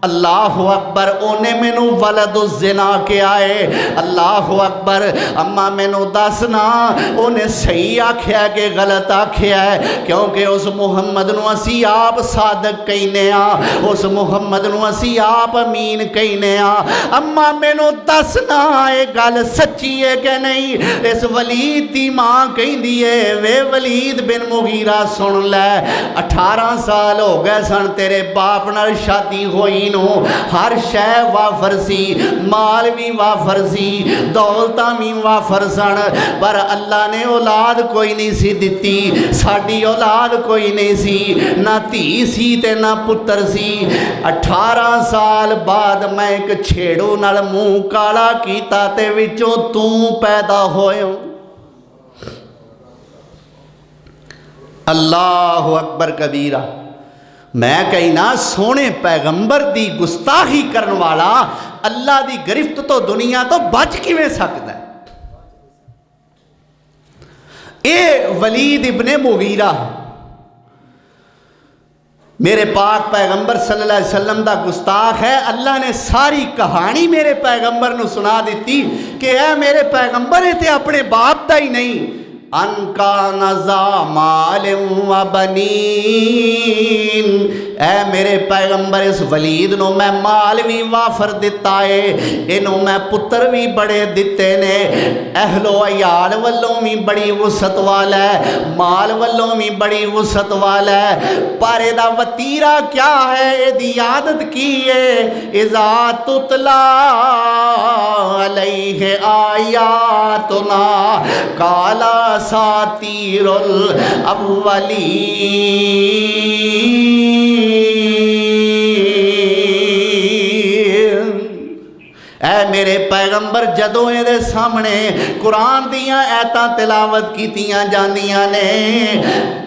اللہ اکبر، اونے مینوں ولد الزنا کیا ہے، اللہ اکبر، اماں مینوں دسنا اونے صحیح آکھیا کہ غلط آکھیا ہے، کیونکہ اس محمد نو اسی آپ صادق کہنے ہاں، اس محمد نو اسی آپ امین کہنے ہاں، اماں مینوں دسنا اے گل سچی ہے کہ نہیں۔ اس ولید دی ماں کہندی ہے، وے ولید بن مغیرہ سن لے، 18 سال ہو گئے سن تیرے باپ نال شادی ہوئی نو، ہر شے وافر سی، مال بھی وافر سی، دولتاں بھی وافر سن، پر اللہ نے اولاد کوئی نہیں سی دتی، ساڈی اولاد کوئی نہیں سی، نہ دھی سی تے نہ پتر سی۔ 18 سال بعد میں ایک چھیڑو نال منہ کالا کیتا تے وچوں تو پیدا ہوئے ہوں۔ اللہ اکبر کبیرہ، میں کہنا سونے پیغمبر دی گستاخی کرن والا اللہ دی گرفت تو دنیا تو بچ کیویں سکدا ہے۔ اے ولید ابن مغیرہ میرے پاک پیغمبر صلی اللہ علیہ وسلم دا گستاخ ہے، اللہ نے ساری کہانی میرے پیغمبر نو سنا دیتی کہ اے میرے پیغمبر ہے تے اپنے باپ دا ہی نہیں، ان کان ذا مال و بنین، اے میرے پیغمبر اس ولید نو میں مال بھی وافر دیتا ہے، انہوں میں پتر بھی بڑے دیتے نے، اہل و عیال والوں بھی بڑی وسعت والا ہے، مال والوں بھی بڑی وسعت والا ہے، پر دا وطیرہ کیا ہے، ایدی عادت کی ہے، اذا تتلا علیہ آیاتنا کالا ساتیر الاولین، اے میرے پیغمبر جدوں اے دے سامنے قرآن دیاں ایتاں تلاوت کیتیاں جاندیاں نے،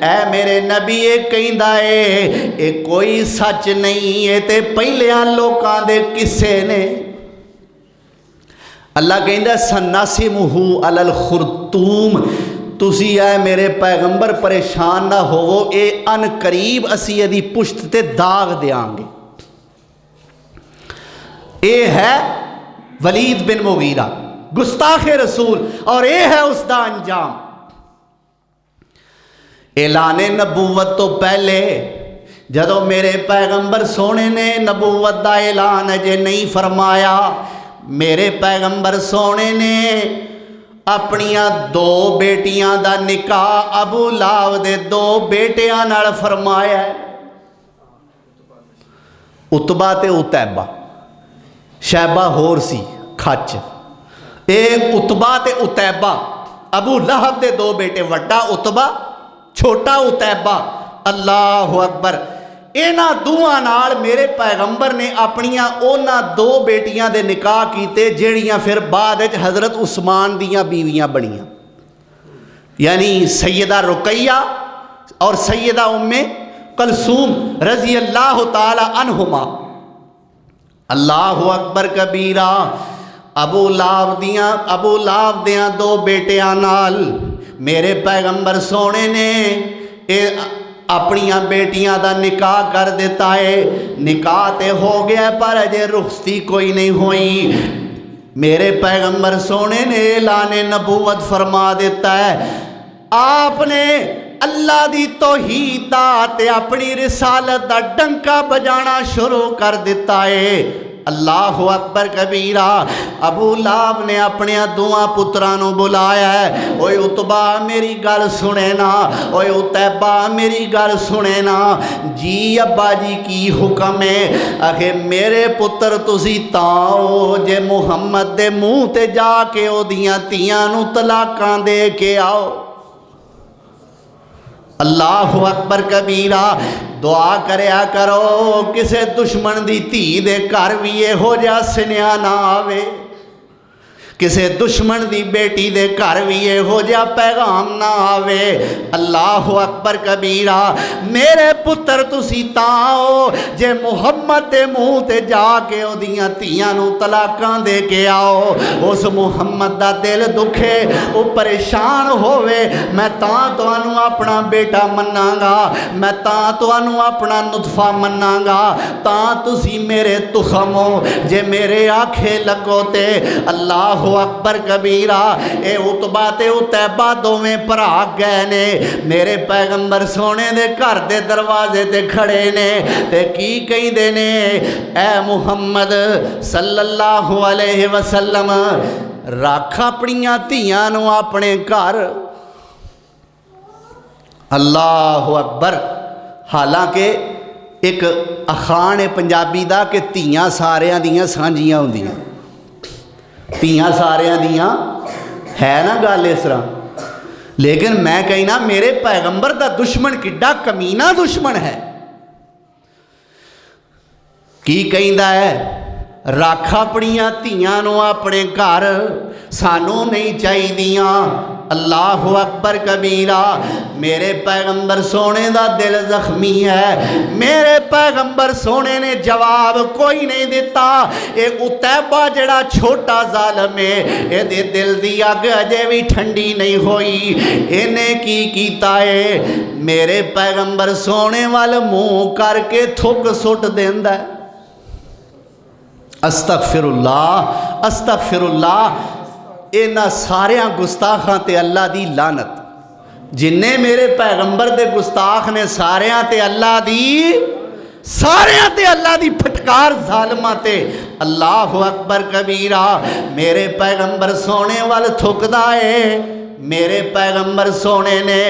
اے میرے نبی اے کہندا اے کوئی سچ نہیں، اے تے پہلیاں لوکاں دے قصے نے۔ اللہ کہندا سناسمہ علی الخرطوم، تسی اے میرے پیغمبر پریشان نہ ہوو، اے ان قریب اسی دی پشت تے داغ دیاں گے۔ اے ہے ولید بن مغیرہ گستاخ رسول، اور اے ہے اس دا انجام۔ اعلان نبوت تو پہلے جدو میرے پیغمبر سونے نے نبوت دا اعلان اجے نہیں فرمایا، میرے پیغمبر سونے نے اپنیاں 2 بیٹیاں دا نکاح ابو لہب دے 2 بیٹیاں نال فرمایا ہے، عتبہ تے عتیبہ، شیبہ ہور سی کھچ، اے اتبا تے اتیبہ، ابو لہب دے دو بیٹے، وڈا اتبا چھوٹا اتیبہ۔ اللہ اکبر۔ اینا دوہاں نال میرے پیغمبر نے اپنیاں اونا دو بیٹیاں دے نکاح کیتے جیڑیاں پھر بعد حضرت عثمان دیاں بیویاں بنیاں، یعنی سیدہ رقیہ اور سیدہ ام کلثوم رضی اللہ تعالی عنہما۔ اللہ اکبر کبیرہ۔ ابو لہب دیاں دو بیٹیاں نال میرے پیغمبر سونے نے اپنیاں بیٹیاں دا نکاح کر دیتا ہے۔ نکاح تے ہو گیا پر اجے رخصتی کوئی نہیں ہوئی۔ میرے پیغمبر سونے نے اعلان نبوت فرما دیتا ہے، آپ نے اللہ دی توحید دا تے اپنی رسالت دا ڈنکا بجانا شروع کر دیتا ہے۔ اللہ اکبر کبیرہ۔ ابو لہب نے اپنے دوہاں پترانوں بلایا ہے، اوے اتبا میری گل سنے نا، اوے اتیبہ میری گل سنے نا۔ جی ابا جی کی حکم ہے؟ آخے میرے پتر تسی تاؤ جے محمد دے منہ تے جا کے او دیاں تیاں نو طلاقاں دے کے آؤ۔ اللہ اکبر کبیرہ۔ دعا کریا کرو کسے دشمن دی دھی دے گھر بھی یہ ہو جا سنیا نہ آوے، کسے دشمن دی بیٹی دے گھر بھی یہ ہو جا پیغام نہ آوے۔ اللہ اکبر کبیرہ۔ میرے پتر تسی تاؤ جے محمد دے منہ تے جا کے او دیاں تیاں نو طلاقاں دے کے آؤ، اس محمد دا دل دکھے او پریشان ہوئے، میں تاں تو انو اپنا بیٹا مناں گا، میں تاں تو انو اپنا نطفہ مناں گا، تاں تسی میرے تخمو جے میرے آنکھیں لگو تے۔ اللہ اکبر کبیرہ۔ اے اتبا تے اتیبہ دوویں بھرا گئے نے، میرے پیغمبر سونے دے گھر دے دروازے تے کھڑے نے تے کی کہندے نے، اے محمد صلی اللہ علیہ وسلم رکھ اپنیاں دھیاں نو اپنے گھر۔ اللہ اکبر۔ حالانکہ ایک اخان ہے پنجابی دا کہ دھیاں ساریاں دیاں سانجیاں ہوندیاں، دھیاں ساریاں دیاں ہے نا گل اس طرح، لیکن میں کہنا میرے پیغمبر دا دشمن کڈا کمینہ دشمن ہے۔ کی کہندا ہے؟ رکھ اپنیاں دھیاں نو اپنے گھر، سانو نہیں چاہیدیاں۔ اللہ اکبر کبیرہ۔ میرے پیغمبر سونے دا دل زخمی ہے، میرے پیغمبر سونے نے جواب کوئی نہیں دیتا۔ اے اتیبہ جڑا چھوٹا ظالم ہے، اے دے دل دی اگ اجے بھی ٹھنڈی نہیں ہوئی، انہیں کی کیتا ہے؟ میرے پیغمبر سونے وال منہ کر کے تھک سٹ دیندا ہے۔ استغفر اللہ، استغفر اللہ۔ اینا ساریاں گستاخاں تے اللہ دی لعنت، جنہیں میرے پیغمبر دے گستاخ نے ساریاں تے اللہ دی پھٹکار ظالمہ تے۔ اللہ اکبر کبیرہ۔ میرے پیغمبر سونے وال تھکدا ہے، میرے پیغمبر سونے نے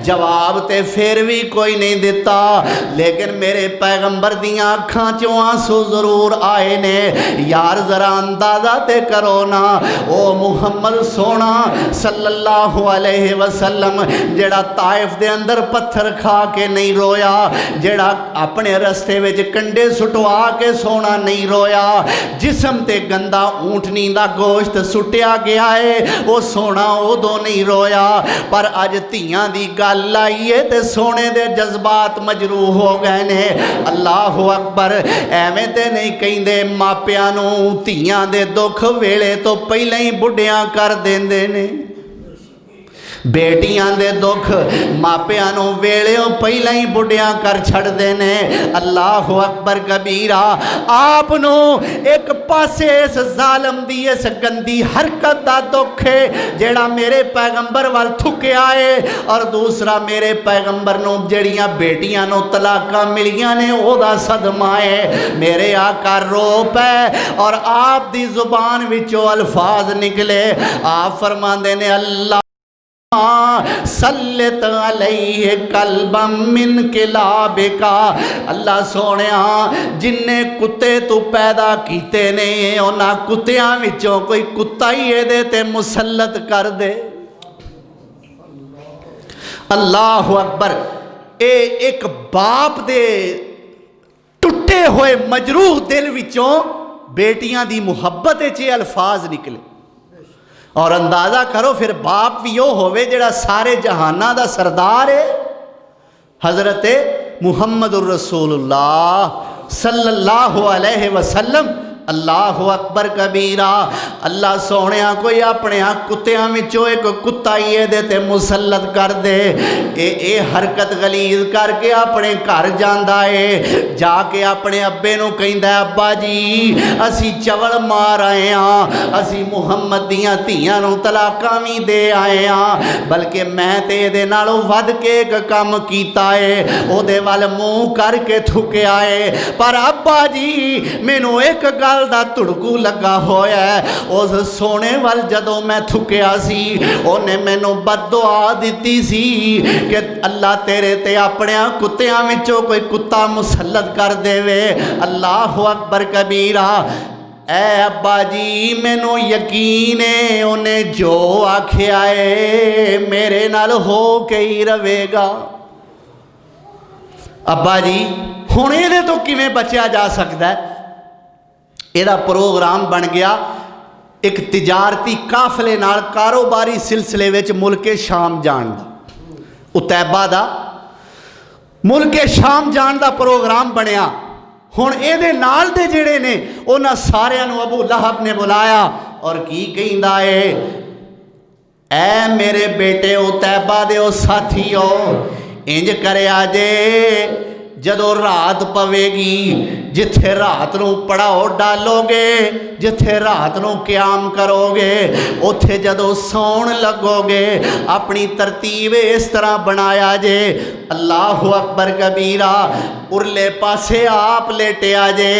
جواب تے پھر بھی کوئی نہیں دیتا، لیکن میرے پیغمبر دیاں اکھاں چوں آنسو ضرور آئے نے۔ یار ذرا اندازہ تے کرو نا، او محمد سونا صلی اللہ علیہ وسلم جڑا طائف دے اندر پتھر کھا کے نہیں رویا، جڑا اپنے رستے وچ کنڈے سٹوا کے سونا نہیں رویا، جسم تے گندا اونٹنی دا گوشت سٹیا گیا ہے، وہ سونا ادو نہیں رویا، پر اج تیاں دی گل لائیے تے سونے دے جذبات مجروح ہو گئے نے۔ اللہ اکبر۔ ایویں تے نہیں کہندے ماپیاں نو تیاں دے دکھ ویلے تو پہلے ہی بڈھیاں کر دیندے نے، بیٹیاں دے دکھ ماپیاں نو ویلیوں پہلے ہی بڈھیاں کر چھڑ دینے۔ اللہ اکبر کبیرہ۔ آپ نو ایک پاسے اس ظالم دی اس گندی حرکت دا دکھ ہے جیڑا میرے پیغمبر وال تھکے آئے، اور دوسرا میرے پیغمبر نو جڑیاں بیٹیاں نو طلاقاں ملیاں نے او دا صدمہ ہے۔ میرے آقا رو پے اور آپ دی زبان وچوں الفاظ نکلے، آپ فرماندے نے اللہ سلط علیہ قلبا من کلابکا، اللہ سونے جن نے کتے تو پیدا کیتے نے انہاں کتیاں وچوں کوئی کتا ہی یہ دے تے مسلط کر دے۔ اللہ اکبر۔ اے ایک باپ دے ٹوٹے ہوئے مجروح دل وچوں بیٹیاں دی محبت چے الفاظ نکلے، اور اندازہ کرو پھر باپ بھی وہ ہوئے جڑا سارے جہانہ دا سردار ہے، حضرت محمد الرسول اللہ صلی اللہ علیہ وسلم۔ اللہ اکبر کبیرہ۔ اللہ سونیا کوئی اپنے کتیاں وچوں ایک کتا ہی دے تے مسلط کر دے، اے حرکت غلیظ کر کے اپنے گھر جاندا ہے، جا کے اپنے ابے نو کہندا ہے ابا جی اسی چول مار آئے ہاں، اسی محمد دیاں دھیاں نو طلاقاں وی دے آئے ہاں، بلکہ میں تے دے نالوں ود کے ایک کام کیتا ہے، او دے وال منہ کر کے تھکے آئے، پر ابا جی مینوں ایک گل دا تڑکو لگا ہویا ہے، اس سونے وال جدوں میں تھکیا سی اونے مینوں بد دعا دیتی سی کہ اللہ تیرے تے اپنے کتیاں وچوں کوئی کتا مسلط کر دے وے۔ اللہ اکبر کبیرہ۔ اے ابا جی مینوں یقین ہے انہیں جو آکھیا ہے میرے نال ہو کے ہی رہے گا۔ ابا جی ہن اے تو کیویں بچیا جا سکتا ہے؟ ایدہ پروگرام بن گیا ایک تجارتی قافلے نال کاروباری سلسلے وچ ملک شام جان دا، اتیبہ دا ملک شام جان دا پروگرام بنیا۔ ہن اے دے نال دے جڑے نے انہاں ساریاں نو ابو لہب نے بلایا اور کی کہندا ہے اے میرے بیٹے اتیبہ دے او ساتھیو انج کرے آجے جدو رات پوے گی جتھے رات نو پڑاؤ ڈالو گے جتھے رات نو قیام کرو گے اتھے جدو سون لگو گے اپنی ترتیب اس طرح بنایا جے اللہ اکبر کبیرہ ارلے پاسے آپ لیٹے آجے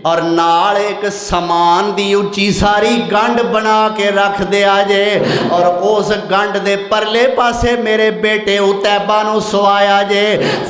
اور نال ایک سامان دی اچھی ساری گنڈ بنا کے رکھ دے آجے اور اس گنڈ دے پرلے پاسے میرے بیٹے اتیبہ نو سوایا جے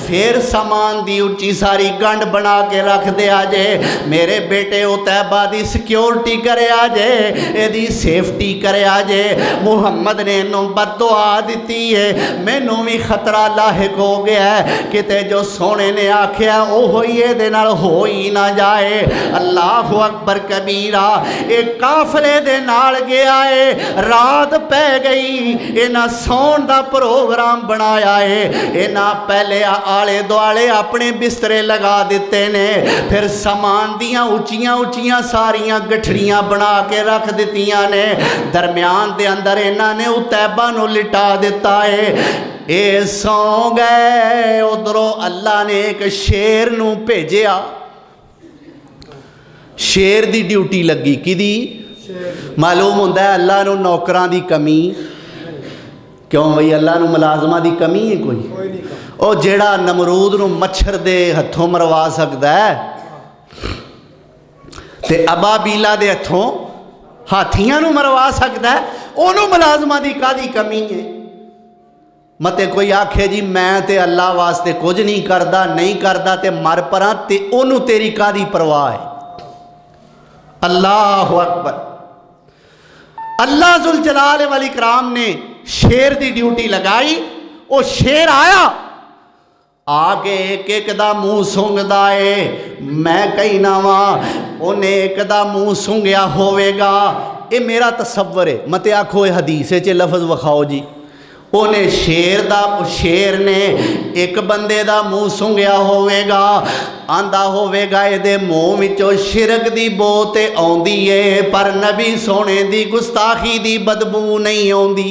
پھر سامان دی اچھی ساری گنڈ بنا کے رکھ دے آجے میرے بیٹے اتیبہ دی سیکیورٹی کرے آجے اے دی سیفٹی کرے آجے محمد نے انہوں بد دعا دیتی ہے میں نو بھی خطرہ لاحق ہو گیا ہے کہ تے جو سونے نے آکھیا او ہوئیے دے نال ہوئی نہ جائے۔ اللہ اکبر کبیرہ۔ ایک قافلے دے نال گیا ہے رات پہ گئی اینا سون دا پروگرام بنایا ہے اینا پہلے آلے دوالے اپنے بسترے لگا دیتے نے پھر سامان دیاں اچیاں اچیاں ساریاں گٹھڑیاں بنا کے رکھ دیتیاں نے درمیان دے اندر اینا نے اتیبہ نو لٹا دیتا ہے اے سو گئے ادھروں اللہ نے ایک شیر نو بھیجیا شیر دی ڈیوٹی لگی کی دی معلوم ہوندہ ہے اللہ نو نوکران دی کمی کیوں بھئی اللہ نو ملازمہ دی کمی ہے کوئی او جیڑا نمرود نو مچھر دے ہتھوں مروا سکتا ہے تے ابابیلا دے ہتھوں ہاتھیاں نو مروا سکتا ہے انہوں ملازمہ دی کا دی کمی ہے متے کوئی آکھے جی میں تے اللہ واسطے کچھ نہیں کردہ نہیں کردہ تے مر پران تے انہوں تیری کا دی پرواہ ہے۔ اللہ اکبر۔ اللہ ذوالجلال والاکرام نے شیر دی ڈیوٹی لگائی وہ شیر آیا آگے ایک ایک دا منہ سونگ دائے میں کہیں نہ وہاں انہیں ایک دا منہ سونگیا ہوئے گا اے میرا تصور ہے متے آکھو حدیثے چے لفظ وکھاؤ جی انہیں شیر نے ایک بندے دا منہ سونگیا ہوئے گا آندہ ہوئے گا اے دے منہ وچوں شرک دی بوتے آندی ہے پر نبی سونے دی گستاخی دی بدبو نہیں آندی۔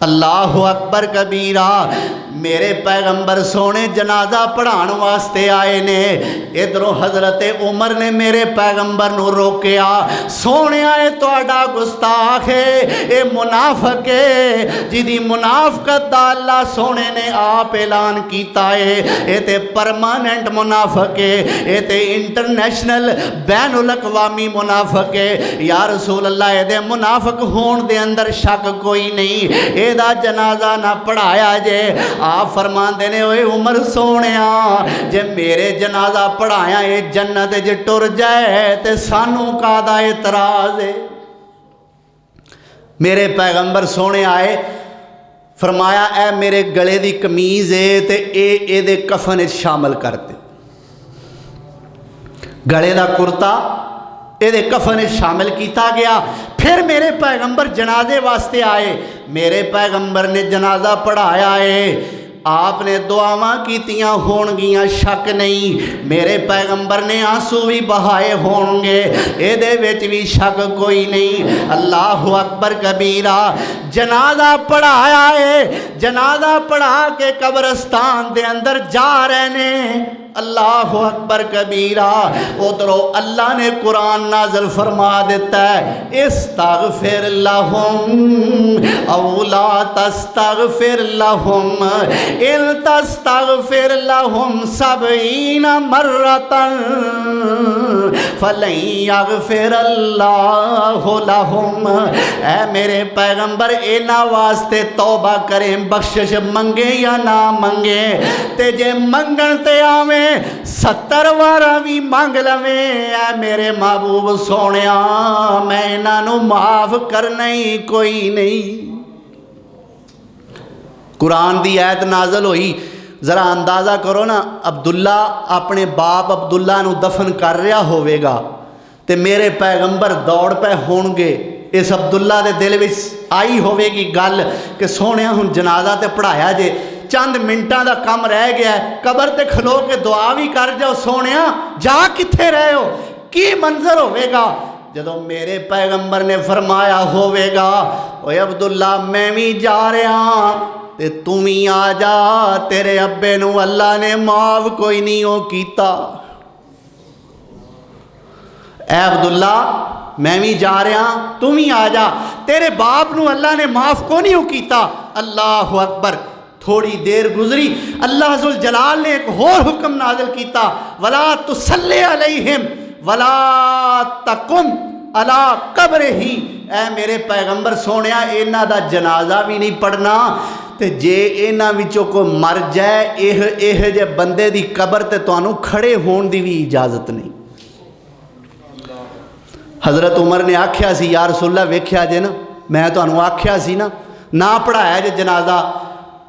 اللہ اکبر کبیرہ۔ میرے پیغمبر سونے جنازہ پڑھان واسطے آئے نے، ادھروں حضرت عمر نے میرے پیغمبر نو روکیا، سونے آئے تہاڈا گستاخ ہے، اے منافق ہے، جدی منافقت دا اللہ سونے نے آپ اعلان کیتا ہے، اے تے پرماننٹ منافق ہے، اے تے انٹرنیشنل بین الاقوامی منافق ہے۔ یا رسول اللہ اے دے منافق ہون دے اندر شک کوئی نہیں، اے دا جنازہ نہ پڑھایا جے۔ آپ فرماندے نے اوے عمر سونیا، جے میرے جنازہ پڑھایا اے جنت جے ٹر جائے تے سانوں کا دا اعتراض ہے۔ میرے پیغمبر سونے آئے، فرمایا اے میرے گلے دی کمیز ہے تے اے دے کفن شامل کر دے، گلے دا کرتا اے دے کفن شامل کیتا گیا۔ پھر میرے پیغمبر جنازے واسطے آئے، میرے پیغمبر نے جنازہ پڑھایا ہے، آپ نے دعاواں کیتیاں ہون گیاں شک نہیں، میرے پیغمبر نے آنسو بھی بہائے ہون گے، اے دے وچ بھی شک کوئی نہیں۔ اللہ اکبر کبیرہ۔ جنازہ پڑھایا ہے، جنازہ پڑھا کے قبرستان دے اندر جا رہے نے، اللہ اکبر کبیرہ۔ ادھروں اللہ نے قرآن نازل فرما دیتا ہے، استغفر لہم او لا تستغفر لہم ان تستغفر لہم 70 مرۃ فلن یغفر اللہ لہم۔ اے میرے پیغمبر اینا واسطے توبہ کریں، بخشش منگے یا نہ منگے، تے جے منگن تے آویں 70 وارا بھی مانگ لویں، اے میرے محبوب سونیا میں انہاں نو معاف کرنا ہی کوئی نہیں۔ قرآن دی آیت نازل ہوئی، ذرا اندازہ کرو نا، عبداللہ اپنے باپ عبداللہ نو دفن کر رہا ہوئے گا تے میرے پیغمبر دوڑ پہ ہون گے، اس عبداللہ دے دل وچ آئی ہوئے گی گل کہ سونیا ہن جنازہ تے پڑھایا جے، چند منٹاں دا کم رہ گیا ہے، قبر تے کھلو کے دعا بھی کر جاؤ، سونیا جا کتھے رہے ہو، کی منظر ہوئے گا؟ جدوں میرے پیغمبر نے فرمایا ہوئے گا، اوے عبداللہ میں بھی جا رہا ہاں تے تم ہی آ جا، تیرے ابے نو اللہ نے معاف کوئی نہیں ہو کیتا۔ اے عبداللہ میں بھی جا رہا ہاں، تم ہی آ جا، تیرے باپ نو اللہ نے معاف کو نہیں ہو کیتا۔ اللہ اکبر۔ تھوڑی دیر گزری، اللہ ذوالجلال نے ایک اور حکم نازل کیتا، وَلَا تُصَلِّ عَلَيْهِمْ وَلَا تَقُمْ عَلَىٰ قَبْرِهِ۔ اے میرے پیغمبر سونیا اینا دا جنازہ بھی نہیں پڑھنا، تے جے اینا وچوں کو مر جائے ایہ جے بندے دی قبر تے توانوں کھڑے ہون دی بھی اجازت نہیں۔ حضرت عمر نے آکھیا سی یا رسول اللہ ویکھیا جے نا، میں توانوں آکھیا سی نا نہ پڑھایا جے جنازہ،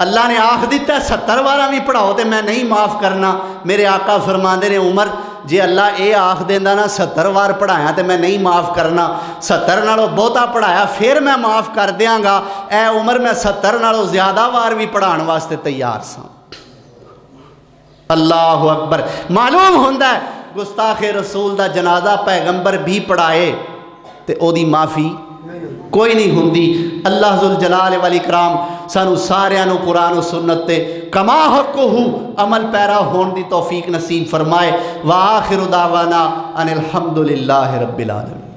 اللہ نے آکھ دیتا ہے 70 وارا بھی پڑھاؤ تے میں نہیں معاف کرنا۔ میرے آقا فرماندے نے عمر جے اللہ اے آکھ دیندا نا 70 وار پڑھایا تے میں نہیں معاف کرنا، 70 نالوں بہتا پڑھایا پھر میں معاف کر دیاں گا، اے عمر میں 70 نالوں زیادہ وار بھی پڑھان واسطے تیار ساں۔ اللہ اکبر۔ معلوم ہوندہ ہے گستاخ رسول دا جنازہ پیغمبر بھی پڑھائے تے او دی معافی کوئی نہیں ہوندی۔ اللہ ذوالجلال والاکرام سانو ساریاں نو قرآن و سنت تے کما حق ہو عمل پیرا ہون دی توفیق نصیب فرمائے۔ وآخر دعوانا ان الحمدللہ رب العالمین۔